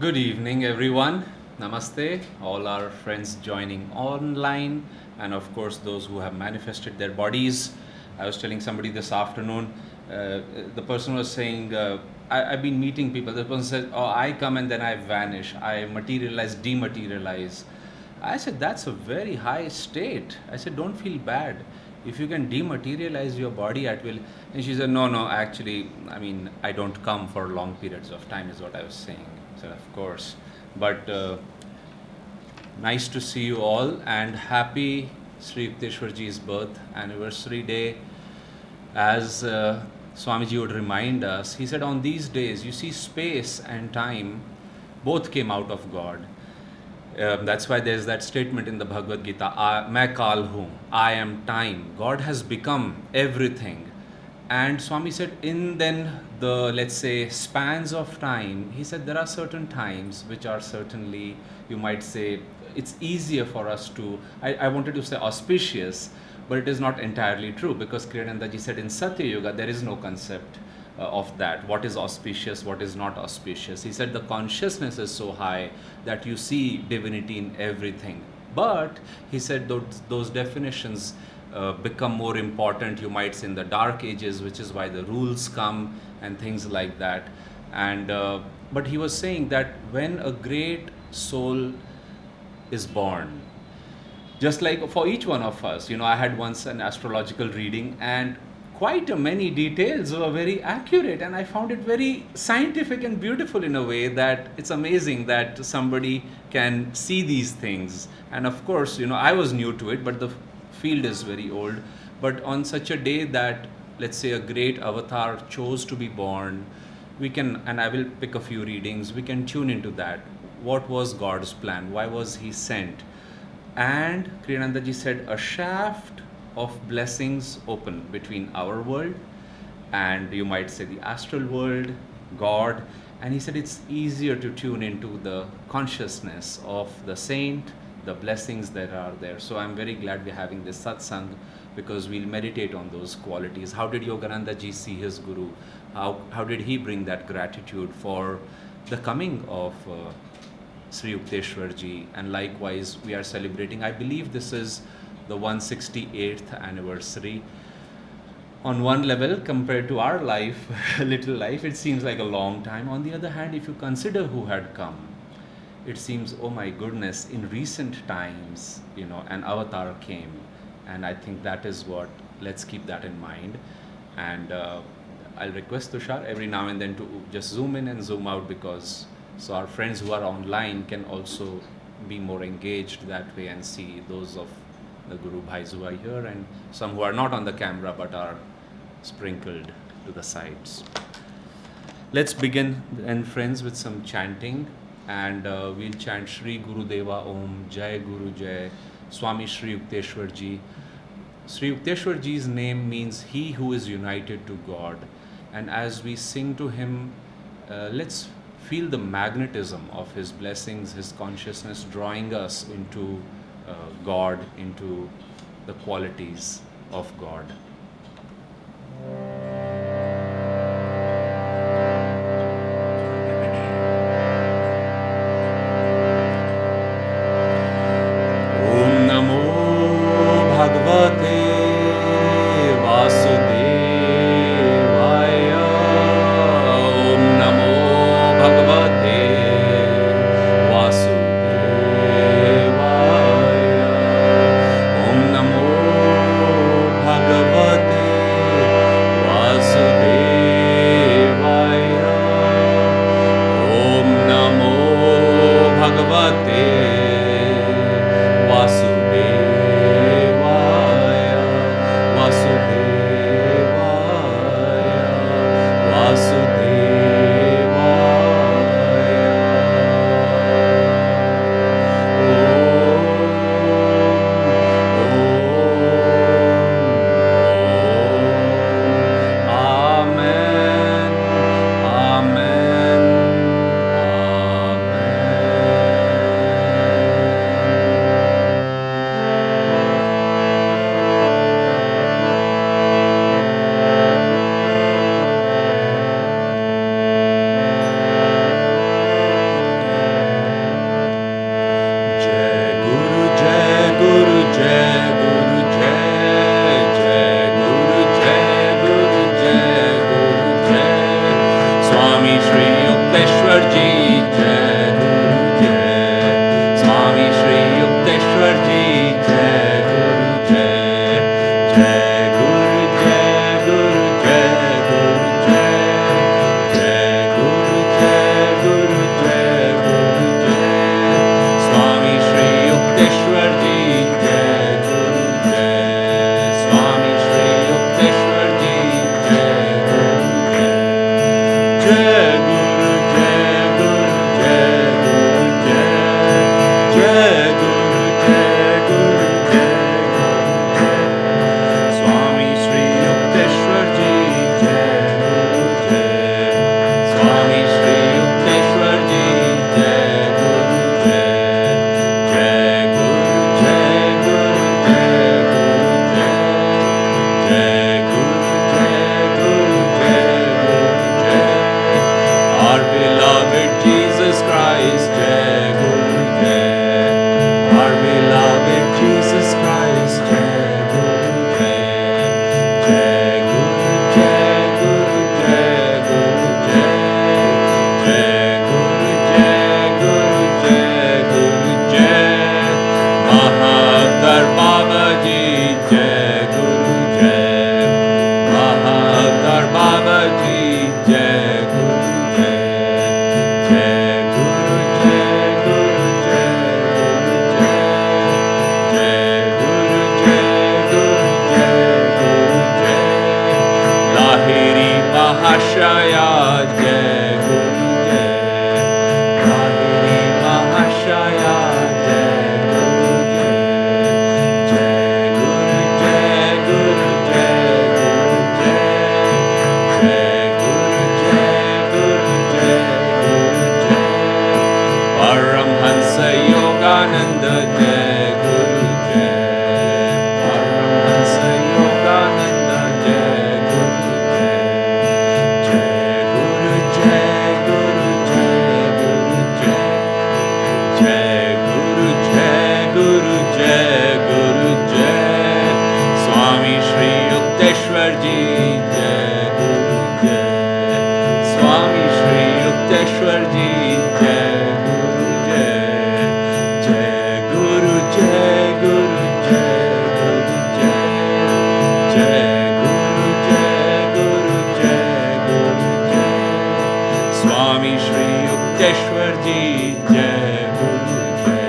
Good evening, everyone. Namaste, all our friends joining online, and of course, those who have manifested their bodies. I was telling somebody this afternoon, the person was saying, I've been meeting people. The person said, "Oh, I come and then I vanish. I materialize, dematerialize." I said, "That's a very high state." I said, "Don't feel bad. If you can dematerialize your body at will." And she said, "No, no, actually, I mean, I don't come for long periods of time," is what I was saying. So, of course. But nice to see you all and happy Sri Yukteswarji's birth anniversary day. As Swamiji would remind us, he said, on these days, you see, space and time both came out of God. That's why there's that statement in the Bhagavad Gita, Main Kal Hoon, I am time. God has become everything. And Swami said, in then the, let's say, spans of time, he said there are certain times which are certainly, you might say, it's easier for us to, I wanted to say auspicious, but it is not entirely true, because Kriyanandaji said in Satya Yuga there is no concept of that. What is auspicious, what is not auspicious. He said the consciousness is so high that you see divinity in everything. But he said those definitions become more important, you might say, in the dark ages, which is why the rules come and things like that. And but he was saying that when a great soul is born, just like for each one of us, I had once an astrological reading, and quite many details were very accurate, and I found it very scientific and beautiful in a way that it's amazing that somebody can see these things. And of course, I was new to it, but the field is very old. But on such a day that, let's say, a great avatar chose to be born, we can, and I will pick a few readings, we can tune into that. What was God's plan? Why was he sent? And Kriyanandaji said, a shaft of blessings open between our world and, you might say, the astral world, God. And he said it's easier to tune into the consciousness of the saint, the blessings that are there. So I'm very glad we're having this satsang, because we'll meditate on those qualities. How did Yogananda ji see his guru? How did he bring that gratitude for the coming of Sri Yukteswarji? And likewise, we are celebrating, I believe this is the 168th anniversary. On one level, compared to our life, little life, it seems like a long time. On the other hand, if you consider who had come, it seems, oh my goodness, in recent times, an avatar came. And I think that is what, let's keep that in mind. And I'll request Tushar every now and then to just zoom in and zoom out, because so our friends who are online can also be more engaged that way and see those of the Guru Bhais who are here, and some who are not on the camera but are sprinkled to the sides. Let's begin then, friends, with some chanting, and we'll chant Shri Guru Deva Om, Jai Guru Jai, Swami Sri Yukteswarji. Sri Yukteswarji's name means he who is united to God. And as we sing to him, let's feel the magnetism of his blessings, his consciousness drawing us into God, into the qualities of God. Om Namo Bhagavate Vasudevaya. Om Namo Bhagavate Vasudevaya. Om Namo Bhagavate Lahiri Mahasaya Jai Guru Jai. Lahiri Mahasaya Jai Guru Jai. Jai Guru Jai Guru Jai Guru Jai. Jai Guru Jai Guru Jai Guru Jai. Paramhansa Yogananda Jai Guru Jai. Paramhansa Yogananda Jai Guru Jai. Jai Guru Jai Guru Jai Guru Jai. Jai Guru Jai Guru Jai Guru Jai. Swami Sri Yukteswarji Jai Guru Jai. Swami Sri Yukteswarji Jai Guru Jai. Jai Guru Jai Guru Jai Guru Jai. Jai Guru Jai Guru Jai Guru Jai. Swami Sri Yukteswarji Jai Guru Jai.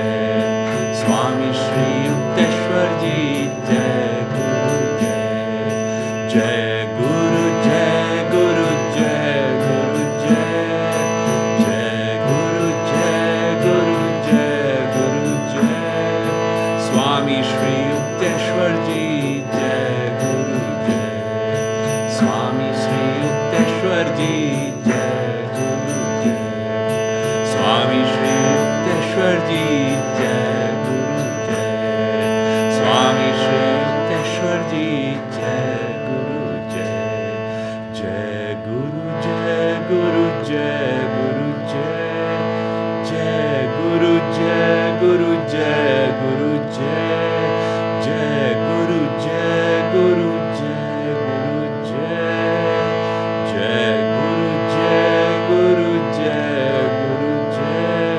Swami Sri Yukteswarji Jai Guru Jai. Jai Guru Jai Guru Jai Guru Jai. Jai Guru Jai Guru Jai Guru Jai. Swami Sri Yukteswarji Jai Guru Jai. Swami Sri Yukteswarji Jai Guru Jai. Swami Sri Yukteswarji Jai Guru Jai. Swami Sri Yukteswarji Jai Guru Jai. Jai Guru Jai Guru Jai Guru Jai. Jai Guru Jai Guru Jai Guru Jai. Jai Guru Jai Guru Jai Guru Jai. Jai Guru Jai Guru Jai Guru Jai.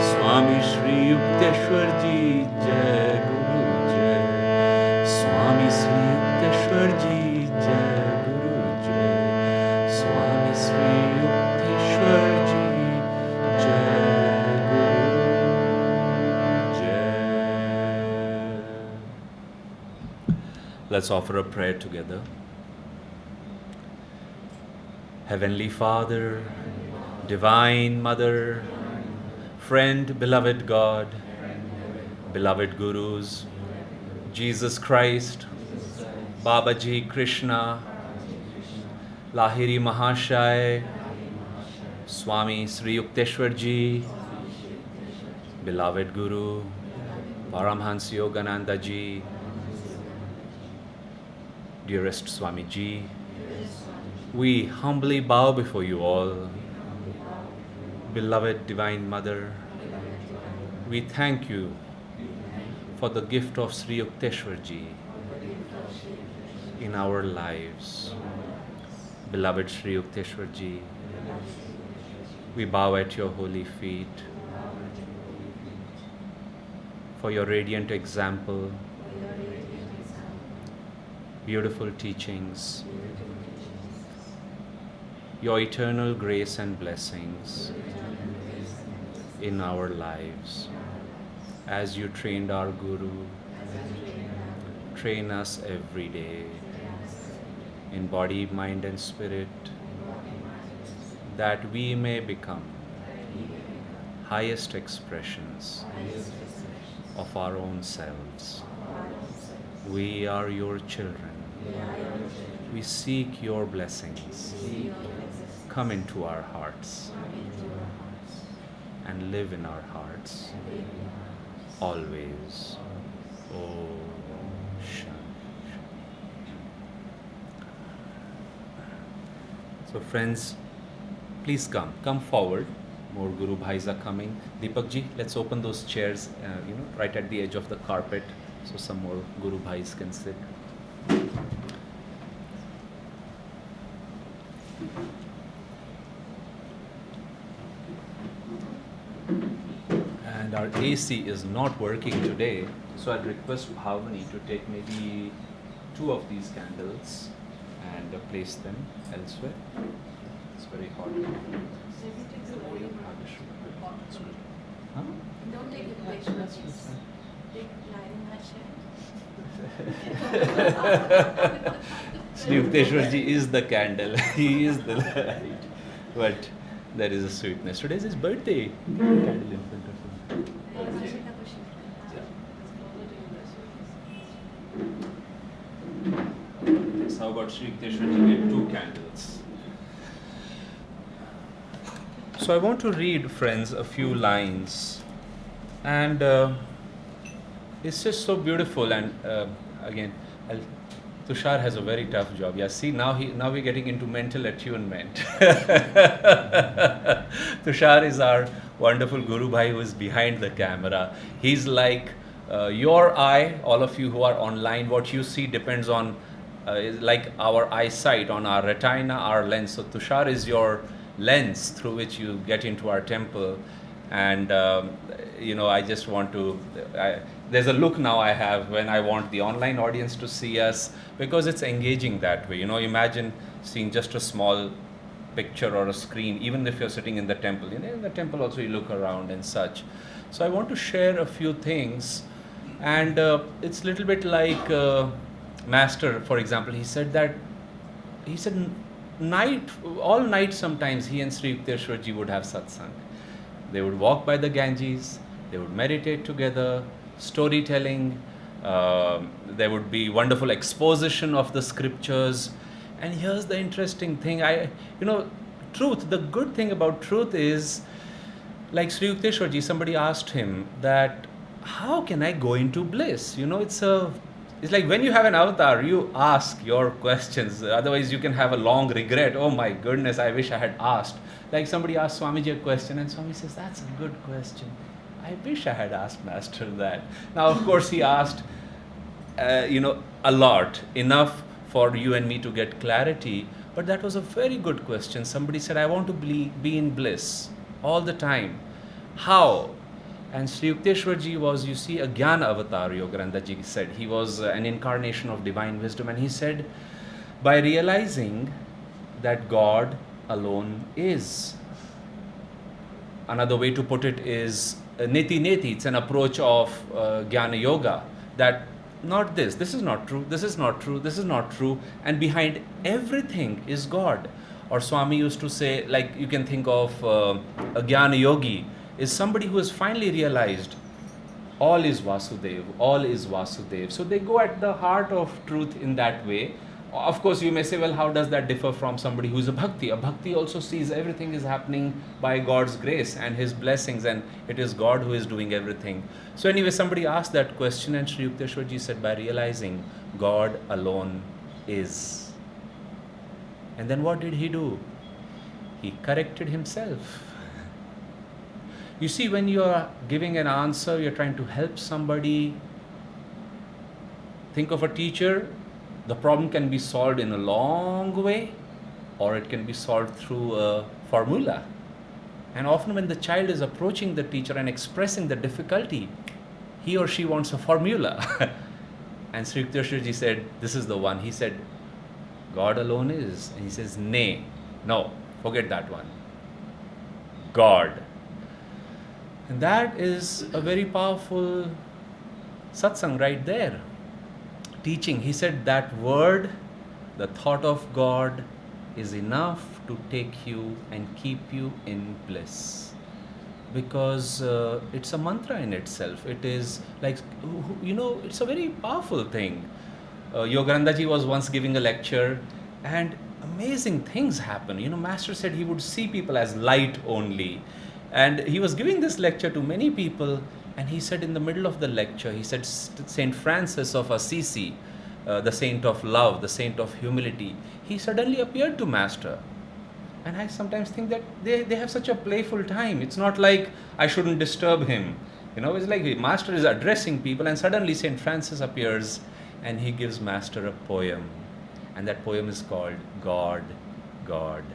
Swami Sri Yukteswarji Jai Guru Jai. Swami Sri Yukteswarji Jai Guru Jai. Swami Sri Yukteswarji Jai Guru Jai. Let's offer a prayer together. Heavenly Father, Divine Mother, Friend, Beloved God, Beloved Gurus, Jesus Christ, Babaji, Krishna, Lahiri Mahasaya, Swami Sri Yukteswarji, Beloved Guru, Paramhansa Yogananda Ji, dearest Swami Ji, we humbly bow before you all. Beloved Divine Mother, we thank you for the gift of Sri Yukteswarji in our lives. Beloved Sri Yukteswarji, we bow at your holy feet for your radiant example, beautiful teachings, your eternal grace and blessings in our lives. As you trained our Guru, train us every day in body, mind and spirit, that we may become highest expressions of our own selves. We are your children. We seek your blessings. Come into our hearts and live in our hearts always. Om Shanti. So friends, please come forward. More Guru Bhais are coming. Deepak ji, let's open those chairs, right at the edge of the carpet, so some more Guru Bhais can sit. And our AC is not working today, so I'd request Bhavani to take maybe 2 of these candles and place them elsewhere. It's very hot. Huh? Don't take it away. Take Lahiri Mahasaya. Sri Yukteswarji is the candle. He is the light. But there is a sweetness. Today is his birthday. Candle in front of him. Yes, how about Sri Yukteswarji get 2 candles? So I want to read, friends, a few lines. And it's just so beautiful. And again, Tushar has a very tough job. Yeah, see, now we're getting into mental attunement. Tushar is our wonderful Guru Bhai who is behind the camera. He's like your eye, all of you who are online, what you see depends on, is like our eyesight, on our retina, our lens. So Tushar is your lens through which you get into our temple. And I just want to, there's a look now I have when I want the online audience to see us, because it's engaging that way. Imagine seeing just a small picture or a screen, even if you're sitting in the temple. In the temple also you look around and such. So I want to share a few things. And it's a little bit like Master, for example. He said all night sometimes he and Sri Yukteswarji would have satsang. They would walk by the Ganges, they would meditate together, storytelling, there would be wonderful exposition of the scriptures. And here's the interesting thing, truth, the good thing about truth is, like Sri Yukteswarji, somebody asked him that, how can I go into bliss? It's like when you have an avatar, you ask your questions. Otherwise, you can have a long regret. Oh my goodness, I wish I had asked. Like somebody asked Swamiji a question, and Swami says, that's a good question. I wish I had asked Master that. Now, of course, he asked, a lot, enough for you and me to get clarity. But that was a very good question. Somebody said, I want to be in bliss all the time. How? And Sri Yukteswarji was, a Jnana avatar, Yogananda ji said. He was an incarnation of divine wisdom. And he said, by realizing that God alone is. Another way to put it is neti neti. It's an approach of Jnana Yoga, that not this is not true, this is not true, this is not true, and behind everything is God. Or Swami used to say, like you can think of a Jnana Yogi is somebody who has finally realized all is Vasudev, all is Vasudev. So they go at the heart of truth in that way. Of course, you may say, well, how does that differ from somebody who is a bhakti? A bhakti also sees everything is happening by God's grace and His blessings, and it is God who is doing everything. So anyway, somebody asked that question, and Sri Yukteswarji said, by realizing God alone is. And then what did he do? He corrected himself. You see, when you are giving an answer, you're trying to help somebody. Think of a teacher. The problem can be solved in a long way, or it can be solved through a formula. And often when the child is approaching the teacher and expressing the difficulty, he or she wants a formula. And Sri Yukteswarji said, this is the one. He said, God alone is. And he says, nay, no, forget that one. God. And that is a very powerful satsang right there. Teaching. He said that word, the thought of God, is enough to take you and keep you in bliss. Because it's a mantra in itself. It is like, it's a very powerful thing. Yogananda ji was once giving a lecture, and amazing things happen. Master said he would see people as light only. And he was giving this lecture to many people, and he said in the middle of the lecture, he said, Saint Francis of Assisi, the saint of love, the saint of humility, he suddenly appeared to Master. And I sometimes think that they have such a playful time. It's not like I shouldn't disturb him. It's like the Master is addressing people, and suddenly Saint Francis appears and he gives Master a poem. And that poem is called God, God,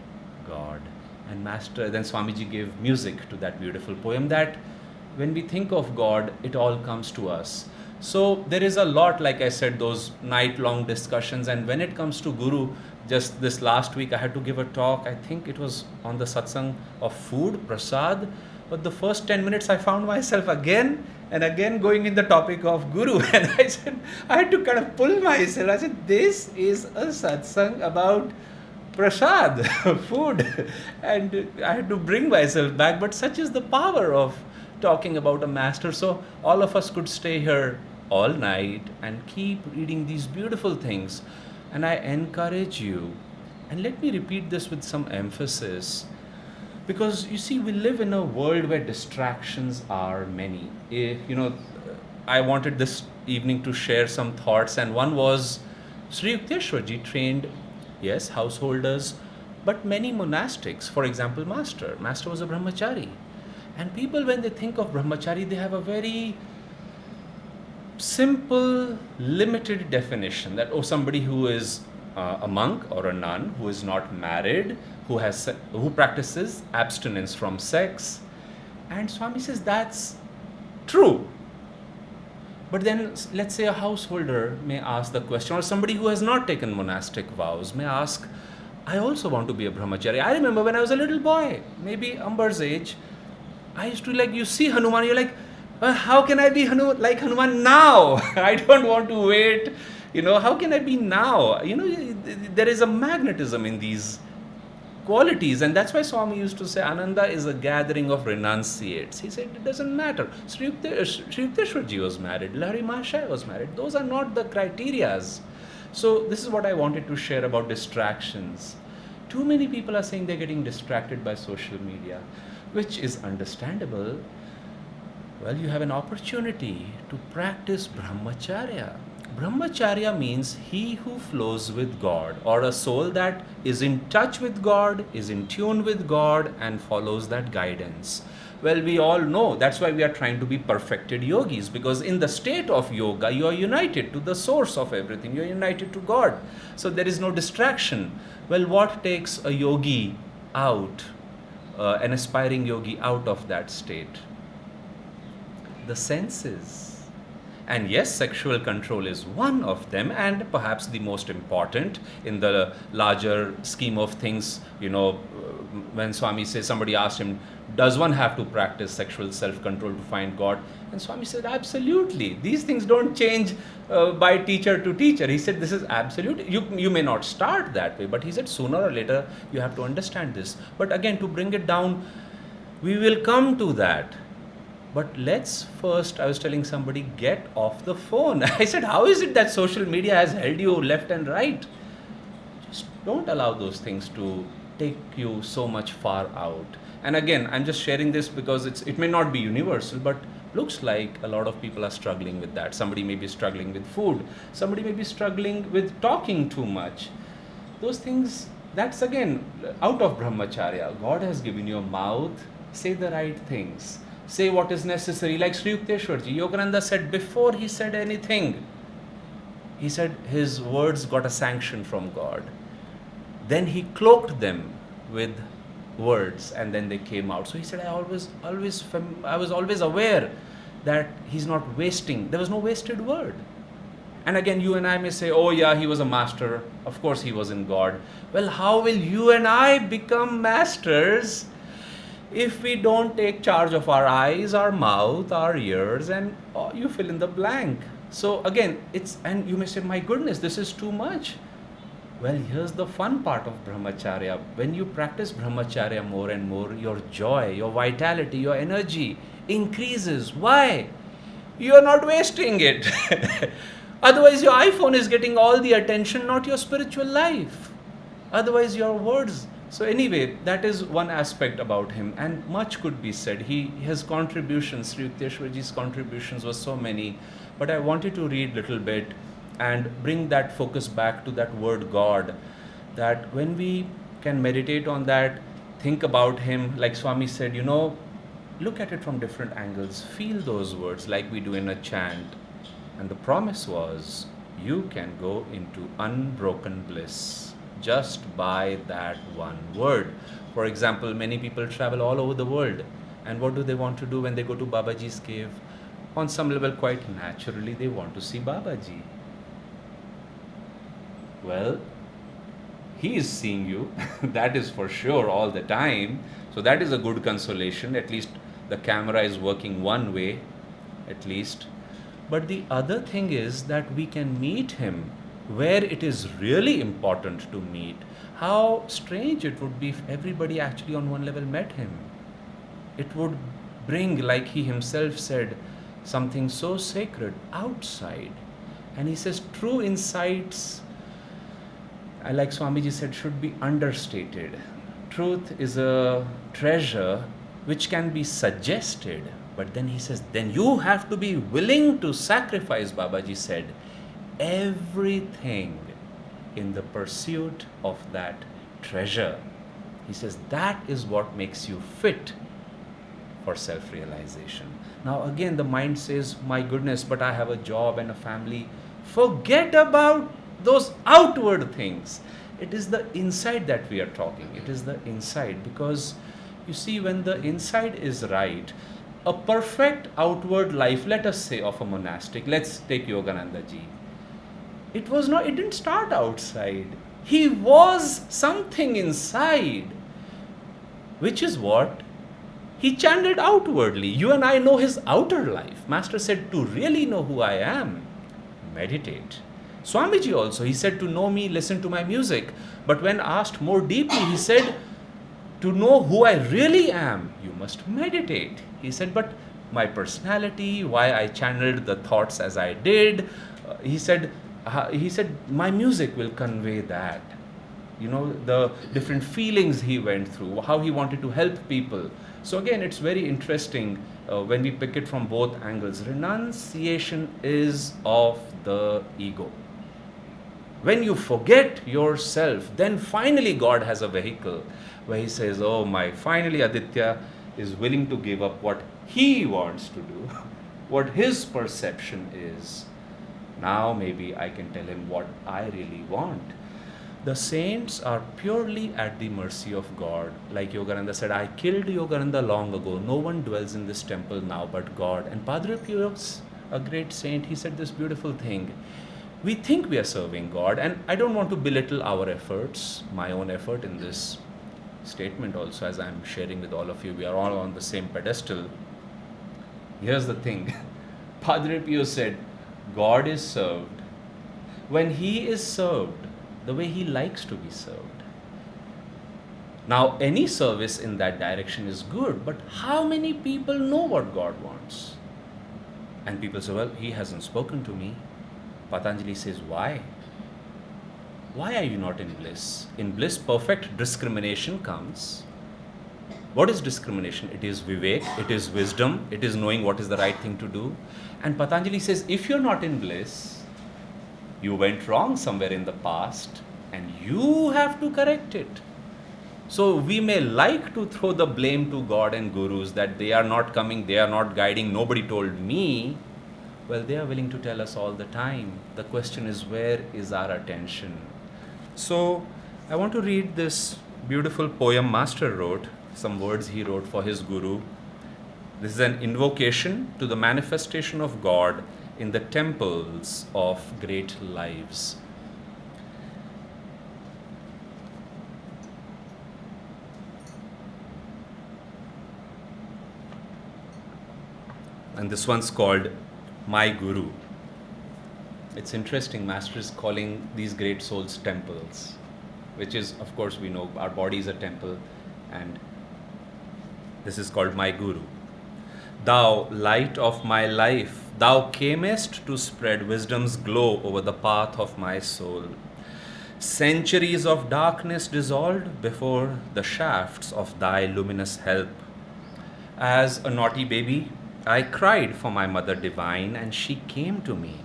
God. And Master, then Swamiji gave music to that beautiful poem, that when we think of God, it all comes to us. So there is a lot, like I said, those night-long discussions. And when it comes to Guru, just this last week I had to give a talk. I think it was on the satsang of food, prasad. But the first 10 minutes I found myself again and again going in the topic of Guru. And I said, I had to kind of pull myself. I said, this is a satsang about prasad, food. And I had to bring myself back. But such is the power of talking about a master. So all of us could stay here all night and keep reading these beautiful things. And I encourage you, and let me repeat this with some emphasis, because you see, we live in a world where distractions are many. I wanted this evening to share some thoughts, and one was Sri Yukteswarji trained, yes, householders, but many monastics. For example, Master. Master was a brahmachari. And people, when they think of brahmachari, they have a very simple, limited definition that, somebody who is a monk or a nun, who is not married, who practices abstinence from sex. And Swami says that's true. But then let's say a householder may ask the question, or somebody who has not taken monastic vows may ask, I also want to be a brahmachari. I remember when I was a little boy, maybe Amber's age, I used to, like, you see Hanuman, you're like, how can I be like Hanuman now? I don't want to wait. How can I be now? There is a magnetism in these qualities, and that's why Swami used to say Ananda is a gathering of renunciates. He said it doesn't matter. Sri Yukteswarji was married, Lahiri Mahasaya was married. Those are not the criterias. So this is what I wanted to share about distractions. Too many people are saying they're getting distracted by social media, which is understandable. Well, you have an opportunity to practice brahmacharya. Brahmacharya means he who flows with God, or a soul that is in touch with God, is in tune with God, and follows that guidance. Well, we all know that's why we are trying to be perfected yogis, because in the state of yoga, you are united to the source of everything. You are united to God. So there is no distraction. Well, what takes a yogi out, an aspiring yogi out of that state? The senses. And yes, sexual control is one of them, and perhaps the most important in the larger scheme of things. When Swami says, somebody asked him, does one have to practice sexual self-control to find God? And Swami said, absolutely. These things don't change by teacher to teacher. He said, this is absolute. You may not start that way, but he said, sooner or later, you have to understand this. But again, to bring it down, we will come to that. But let's first, I was telling somebody, get off the phone. I said, how is it that social media has held you left and right? Just don't allow those things to take you so much far out. And again, I'm just sharing this because it may not be universal, but looks like a lot of people are struggling with that. Somebody may be struggling with food. Somebody may be struggling with talking too much. Those things, that's again out of brahmacharya. God has given you a mouth. Say the right things. Say what is necessary. Like Sri Yukteswarji, Yogananda said, before he said anything, he said his words got a sanction from God. Then he cloaked them with words, and then they came out. So he said, I was always aware that he's not wasting. There was no wasted word. And again, you and I may say, oh yeah, he was a master. Of course he was in God. Well, how will you and I become masters if we don't take charge of our eyes, our mouth, our ears, and you fill in the blank? So again, and you may say, my goodness, this is too much. Well, here's the fun part of brahmacharya. When you practice brahmacharya more and more, your joy, your vitality, your energy increases. Why? You are not wasting it. Otherwise, your iPhone is getting all the attention, not your spiritual life. Otherwise, your words. So anyway, that is one aspect about him, and much could be said. His contributions, Sri Yukteswarji's contributions were so many, but I wanted to read a little bit and bring that focus back to that word God, that when we can meditate on that, think about him, like Swami said, look at it from different angles, feel those words like we do in a chant. And the promise was, you can go into unbroken bliss just by that one word. For example, many people travel all over the world, and what do they want to do when they go to Babaji's cave? On some level, quite naturally, they want to see Babaji. Well, he is seeing you, that is for sure, all the time. So that is a good consolation. At least the camera is working one way, at least. But the other thing is that we can meet him where it is really important to meet. How strange it would be if everybody actually on one level met him. It would bring, like he himself said, something so sacred outside. And he says true insights, like Swamiji said, should be understated. Truth is a treasure which can be suggested, but then he says, then you have to be willing to sacrifice, Babaji said, everything in the pursuit of that treasure. He says that is what makes you fit for self-realization. Now again the mind says, my goodness, but I have a job and a family. Forget about those outward things. It is the inside that we are talking. It is the inside, because you see, when the inside is right, a perfect outward life, let us say of a monastic, let's take Yogananda ji. It didn't start outside. He was something inside, which is what he channeled outwardly. You and I know his outer life. Master said, to really know who I am, meditate. Swamiji also, he said, to know me, listen to my music. But when asked more deeply, he said, to know who I really am, you must meditate. He said, but my personality, why I channeled the thoughts as I did, he said, my music will convey that. You know, the different feelings he went through, how he wanted to help people. So again, it's very interesting when we pick it from both angles. Renunciation is of the ego. When you forget yourself, then finally God has a vehicle where he says, oh finally Aditya is willing to give up what he wants to do, what his perception is. Now maybe I can tell him what I really want. The saints are purely at the mercy of God. Like Yogananda said, I killed Yogananda long ago. No one dwells in this temple now but God. And Padre Pio, a great saint, he said this beautiful thing. We think we are serving God, and I don't want to belittle our efforts, my own effort in this statement also, as I'm sharing with all of you. We are all on the same pedestal. Here's the thing. Padre Pio said, God is served when he is served the way he likes to be served. Now, any service in that direction is good, but how many people know what God wants? And people say, well, he hasn't spoken to me. Patanjali says, why? Why are you not in bliss? In bliss, perfect discrimination comes. What is discrimination? It is vivek, it is wisdom, it is knowing what is the right thing to do. And Patanjali says, if you're not in bliss, you went wrong somewhere in the past and you have to correct it. So we may like to throw the blame to God and gurus that they are not coming, they are not guiding, nobody told me. Well, they are willing to tell us all the time. The question is, where is our attention? So I want to read this beautiful poem Master wrote, some words he wrote for his guru. This is an invocation to the manifestation of God in the temples of great lives. And this one's called My Guru. It's interesting, Master is calling these great souls temples, which is, of course, we know our body is a temple, and this is called My Guru. Thou light of my life, thou camest to spread wisdom's glow over the path of my soul. Centuries of darkness dissolved before the shafts of thy luminous help. As a naughty baby, I cried for my mother divine, and she came to me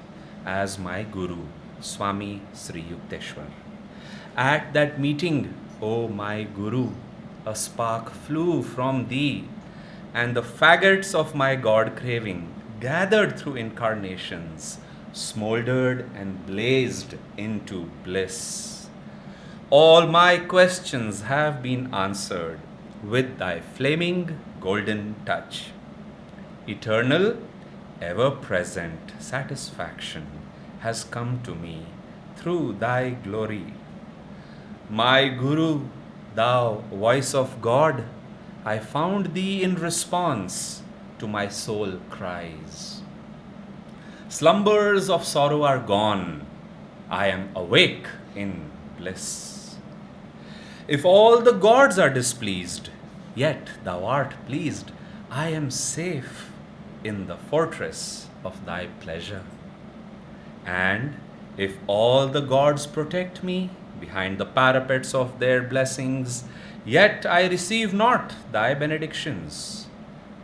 as my Guru, Swami Sri Yukteswar. At that meeting, O my Guru, a spark flew from thee, and the faggots of my God craving, gathered through incarnations, smoldered and blazed into bliss. All my questions have been answered with thy flaming golden touch. Eternal, ever-present satisfaction has come to me through thy glory. My Guru, thou voice of God, I found thee in response to my soul cries. Slumbers of sorrow are gone. I am awake in bliss. If all the gods are displeased, yet thou art pleased. I am safe in the fortress of thy pleasure. And if all the gods protect me behind the parapets of their blessings, yet I receive not thy benedictions.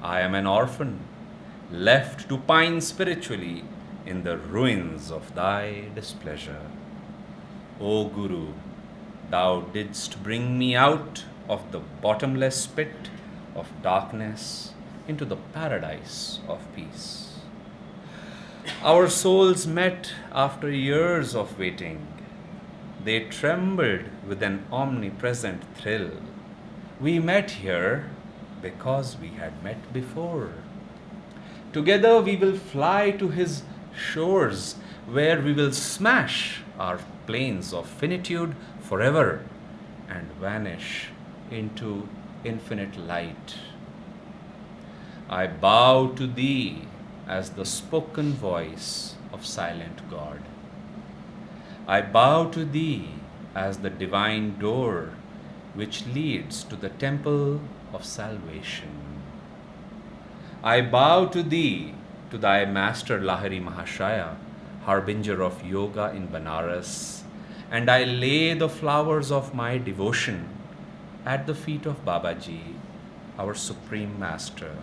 I am an orphan, left to pine spiritually in the ruins of thy displeasure. O Guru, thou didst bring me out of the bottomless pit of darkness into the paradise of peace. Our souls met after years of waiting. They trembled with an omnipresent thrill. We met here because we had met before. Together we will fly to his shores, where we will smash our planes of finitude forever and vanish into infinite light. I bow to thee as the spoken voice of silent God. I bow to thee as the divine door which leads to the temple of salvation. I bow to thee, to thy master Lahiri Mahasaya, harbinger of yoga in Banaras, and I lay the flowers of my devotion at the feet of Babaji, our supreme master.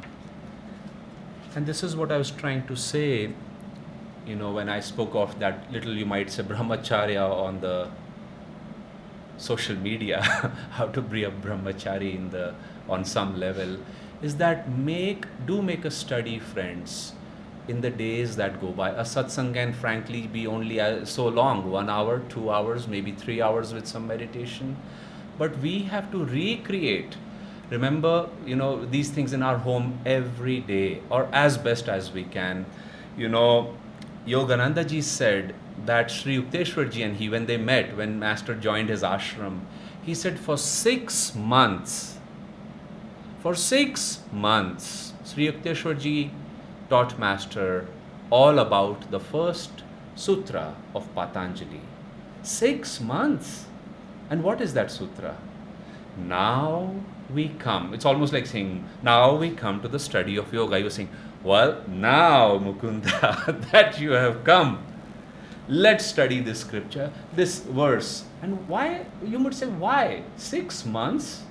And this is what I was trying to say, when I spoke of that little, you might say, brahmacharya on the social media, how to be a brahmachari on some level, is that do make a study, friends, in the days that go by. A satsang can frankly be only so long, 1 hour, 2 hours, maybe 3 hours with some meditation. But we have to recreate, remember, these things in our home every day, or as best as we can. Yogananda ji said that Sri Yukteswarji and he, when they met, when Master joined his ashram, he said for 6 months, Sri Yukteswarji taught Master all about the first sutra of Patanjali. 6 months. And what is that sutra? Now we come. It's almost like saying, now we come to the study of yoga. You're saying, well, now, Mukunda, that you have come, let's study this scripture, this verse. And why? You would say, why? 6 months?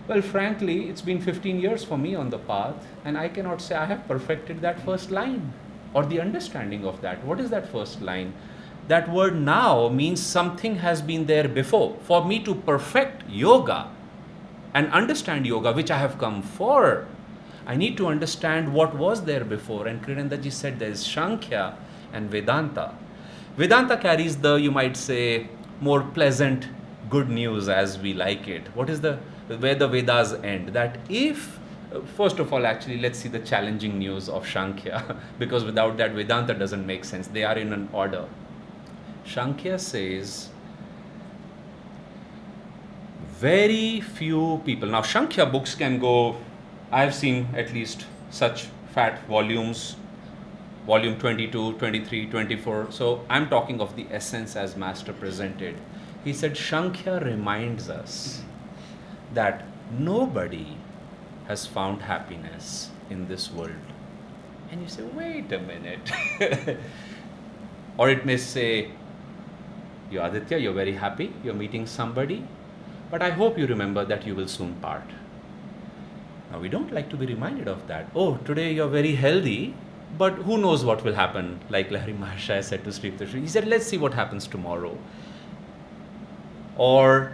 Well, frankly, it's been 15 years for me on the path, and I cannot say I have perfected that first line or the understanding of that. What is that first line? That word now means something has been there before. For me to perfect yoga and understand yoga, which I have come for, I need to understand what was there before. And Kriyanandaji said there is Sankhya and Vedanta. Vedanta carries the, you might say, more pleasant good news as we like it. What is where the Vedas end? That if, first of all, actually, let's see the challenging news of Sankhya, because without that, Vedanta doesn't make sense. They are in an order. Sankhya says, very few people. Now, Sankhya books can go, I've seen at least such fat volumes, volume 22, 23, 24. So I'm talking of the essence as Master presented. He said, Sankhya reminds us that nobody has found happiness in this world. And you say, wait a minute. Or it may say, you Aditya, you're very happy, you're meeting somebody, but I hope you remember that you will soon part. Now, we don't like to be reminded of that. Oh, today you're very healthy, but who knows what will happen? Like Lahiri Mahasaya said to Sri Yukteswar. He said, let's see what happens tomorrow. Or,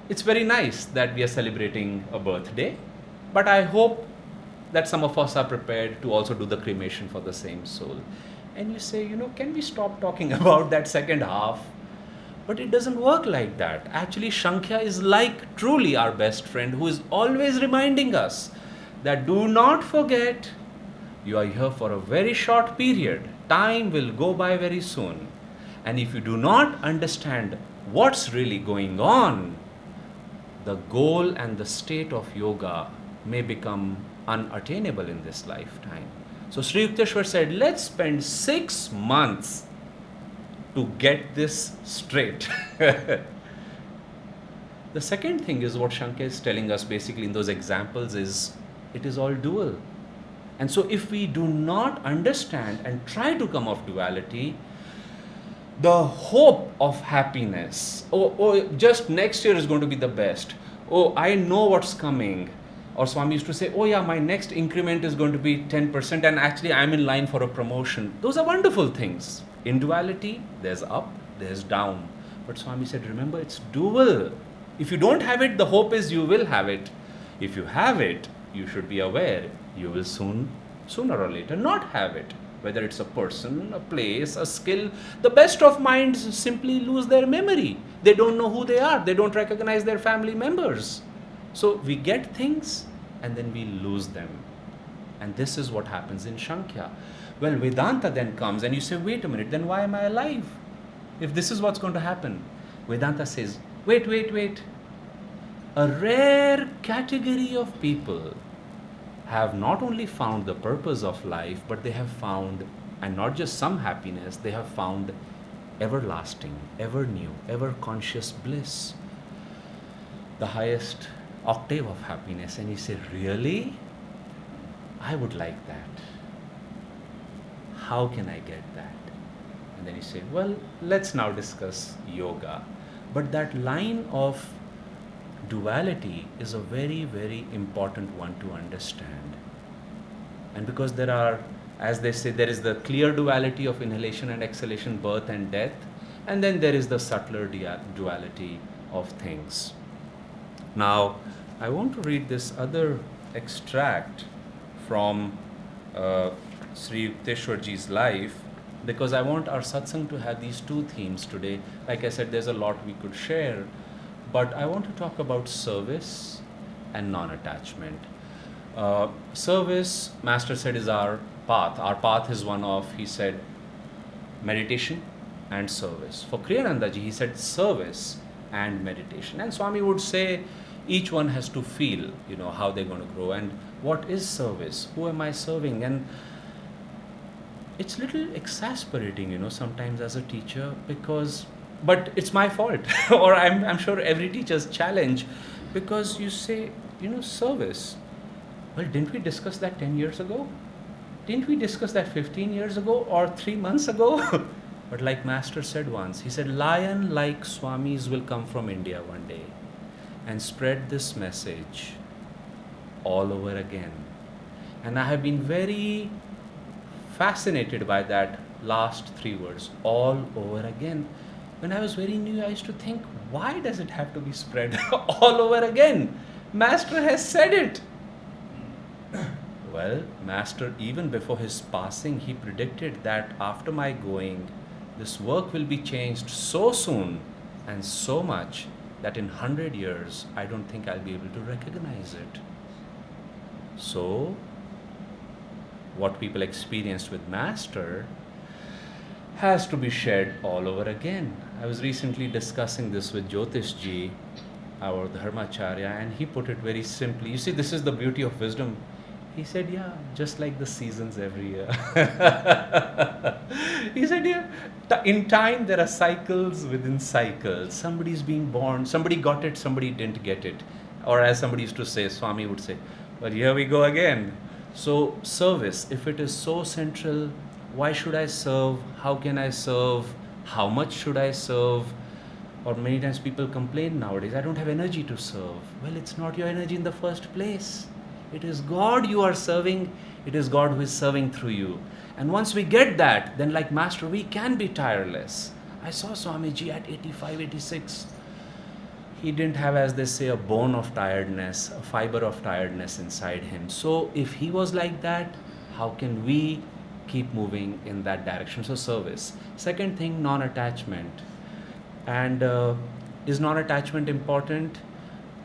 it's very nice that we are celebrating a birthday, but I hope that some of us are prepared to also do the cremation for the same soul. And you say, can we stop talking about that second half? But it doesn't work like that. Actually, Sankhya is like truly our best friend who is always reminding us that do not forget, you are here for a very short period. Time will go by very soon. And if you do not understand what's really going on, the goal and the state of yoga may become unattainable in this lifetime. So Sri Yukteswar said, let's spend 6 months to get this straight. The second thing is what Shankar is telling us basically in those examples is, it is all dual. And so if we do not understand and try to come off duality, the hope of happiness, just next year is going to be the best, I know what's coming, or Swami used to say, my next increment is going to be 10% and actually I'm in line for a promotion. Those are wonderful things. In duality, there's up, there's down. But Swami said, remember, it's dual. If you don't have it, the hope is you will have it. If you have it, you should be aware you will sooner or later not have it. Whether it's a person, a place, a skill. The best of minds simply lose their memory. They don't know who they are. They don't recognize their family members. So we get things and then we lose them. And this is what happens in Shankya. Well, Vedanta then comes and you say, wait a minute, then why am I alive? If this is what's going to happen. Vedanta says, wait. A rare category of people have not only found the purpose of life, but they have found, and not just some happiness, they have found everlasting, ever new, ever conscious bliss, the highest octave of happiness. And you say, really? I would like that. How can I get that? And then you say, well, let's now discuss yoga. But that line of duality is a very, very important one to understand. And because there are, as they say, there is the clear duality of inhalation and exhalation, birth and death, and then there is the subtler duality of things. Now, I want to read this other extract from Sri Yukteswarji's life, because I want our satsang to have these two themes today. Like I said, there's a lot we could share, but I want to talk about service and non-attachment. Service, Master said, is our path. Our path is one of, he said, meditation and service. For Kriyanandaji, he said service and meditation. And Swami would say each one has to feel, how they're going to grow. And what is service? Who am I serving? And it's a little exasperating, sometimes as a teacher, but it's my fault, or I'm sure every teacher's challenge, because you say, service. Well, didn't we discuss that 10 years ago? Didn't we discuss that 15 years ago or 3 months ago? But like Master said once, he said, lion-like Swamis will come from India one day and spread this message all over again. And I have been very fascinated by that last 3 words, all over again. When I was very new, I used to think, why does it have to be spread all over again? Master has said it. Well, Master, even before his passing, he predicted that after my going, this work will be changed so soon and so much that in 100 years, I don't think I'll be able to recognize it. So, what people experienced with Master has to be shared all over again. I was recently discussing this with Jyotishji, our Dharmacharya, and he put it very simply. You see, this is the beauty of wisdom. He said, yeah, just like the seasons every year. He said, yeah, in time there are cycles within cycles. Somebody's being born, somebody got it, somebody didn't get it. Or as somebody used to say, Swami would say, well, here we go again. So service, if it is so central, why should I serve? How can I serve? How much should I serve? Or many times people complain nowadays, I don't have energy to serve. Well, it's not your energy in the first place. It is God you are serving. It is God who is serving through you. And once we get that, then like Master, we can be tireless. I saw Swamiji at 85, 86. He didn't have, as they say, a bone of tiredness, a fiber of tiredness inside him. So if he was like that, how can we keep moving in that direction? So service. Second thing, non-attachment. And is non-attachment important?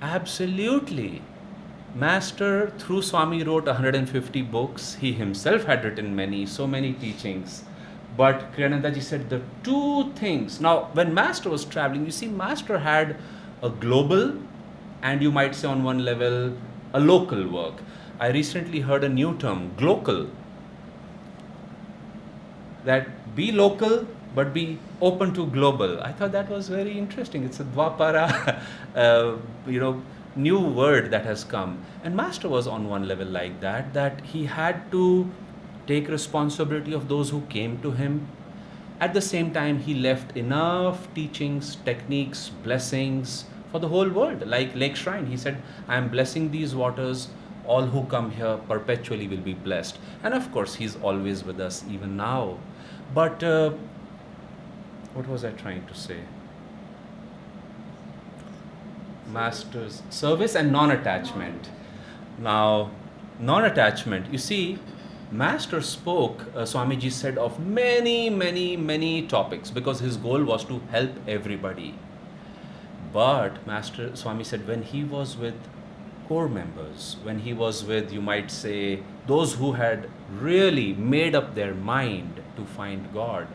Absolutely. Master, through Swami, wrote 150 books. He himself had written many, so many teachings. But Kriyanandaji said the two things. Now, when Master was traveling, you see, Master had a global, and you might say on one level, a local work. I recently heard a new term, glocal, that be local but be open to global. I thought that was very interesting. It's a Dwapara, new word that has come. And Master was on one level like that, that he had to take responsibility of those who came to him. At the same time, he left enough teachings, techniques, blessings for the whole world. Like Lake Shrine, he said, I am blessing these waters. All who come here perpetually will be blessed. And of course, he's always with us even now. But what was I trying to say? Master's service and non-attachment. Now, non-attachment, you see, Master spoke, Swamiji said, of many topics because his goal was to help everybody. But Master Swami said when he was with core members, when he was with, you might say, those who had really made up their mind to find God,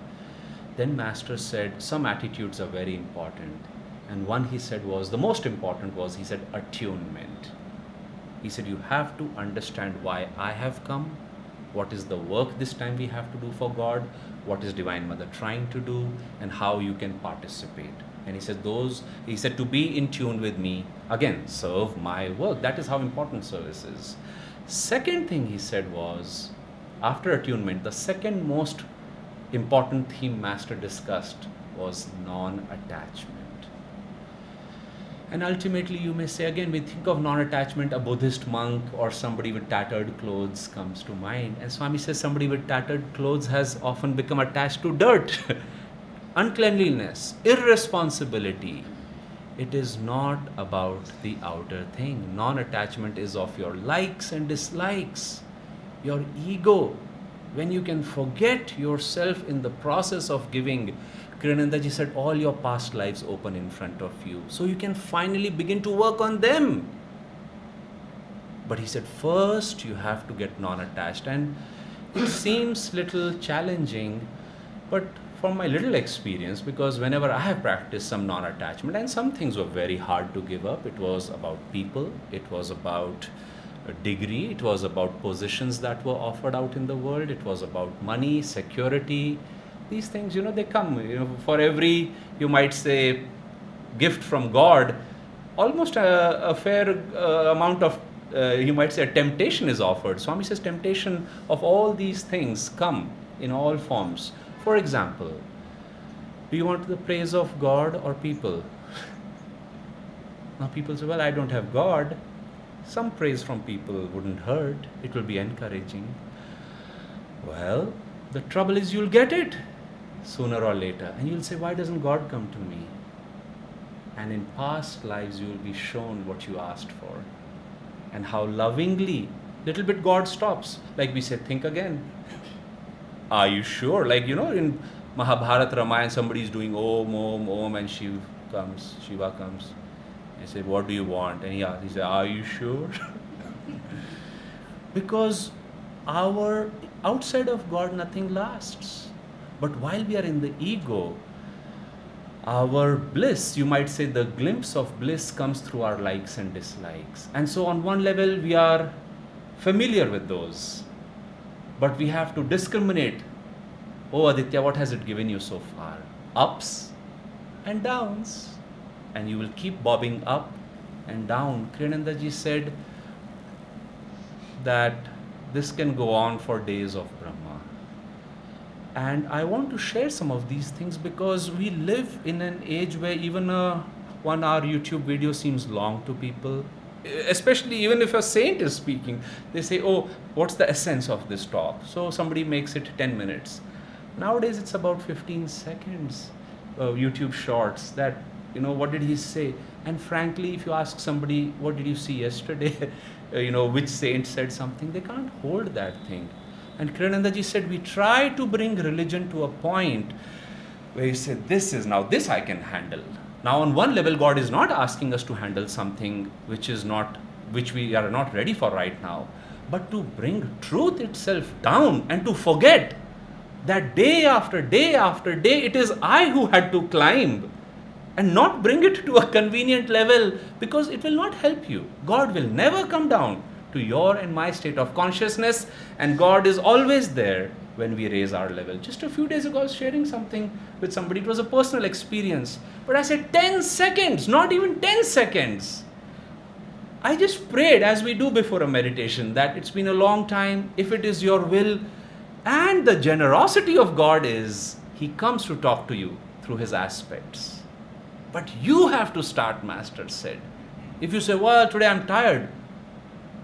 then Master said some attitudes are very important. And one he said was, the most important was, he said, attunement. He said, you have to understand why I have come, what is the work this time we have to do for God, what is Divine Mother trying to do, and how you can participate. And he said, to be in tune with me, again, serve my work. That is how important service is. Second thing he said was, after attunement, the second most important theme Master discussed was non-attachment. And ultimately, you may say, again, we think of non-attachment, a Buddhist monk or somebody with tattered clothes comes to mind. And Swami says somebody with tattered clothes has often become attached to dirt, uncleanliness, irresponsibility. It is not about the outer thing. Non-attachment is of your likes and dislikes, your ego. When you can forget yourself in the process of giving, Kriyanandaji said, all your past lives open in front of you. So you can finally begin to work on them. But he said, first you have to get non-attached. And it seems little challenging, but from my little experience, because whenever I have practiced some non-attachment, and some things were very hard to give up. It was about people, it was about a degree, it was about positions that were offered out in the world, it was about money, security. These things, they come, for every, you might say, gift from God, almost a fair amount of, you might say, a temptation is offered. Swami says temptation of all these things come in all forms. For example, do you want the praise of God or people? Now people say, well, I don't have God. Some praise from people wouldn't hurt. It will be encouraging. Well, the trouble is you'll get it sooner or later. And you'll say, why doesn't God come to me? And in past lives, you will be shown what you asked for. And how lovingly, little bit God stops. Like we said, think again. Are you sure? Like, in Mahabharata Ramayana, somebody is doing Om, Om, Om, and Shiva comes. I say, what do you want? And he said, are you sure? Because outside of God, nothing lasts. But while we are in the ego, our bliss, you might say, the glimpse of bliss comes through our likes and dislikes. And so on one level, we are familiar with those. But we have to discriminate. Oh, Aditya, what has it given you so far? Ups and downs. And you will keep bobbing up and down. Kriyanandaji said that this can go on for days of Brahma. And I want to share some of these things because we live in an age where even a 1-hour YouTube video seems long to people. Especially even if a saint is speaking, they say, oh, what's the essence of this talk? So somebody makes it 10 minutes. Nowadays it's about 15 seconds, YouTube shorts that, what did he say? And frankly, if you ask somebody, what did you see yesterday? Which saint said something, they can't hold that thing. And Kriyanandaji said, we try to bring religion to a point where you say, this I can handle. Now, on one level, God is not asking us to handle something which we are not ready for right now, but to bring truth itself down and to forget that day after day after day, it is I who had to climb. and not bring it to a convenient level, because it will not help you. God will never come down to your and my state of consciousness, and God is always there when we raise our level. Just a few days ago, I was sharing something with somebody. It was a personal experience, but I said 10 seconds, not even 10 seconds. I just prayed, as we do before a meditation, that it's been a long time, if it is your will. And the generosity of God is, He comes to talk to you through His aspects. But you have to start, Master said. If you say, well, today I'm tired,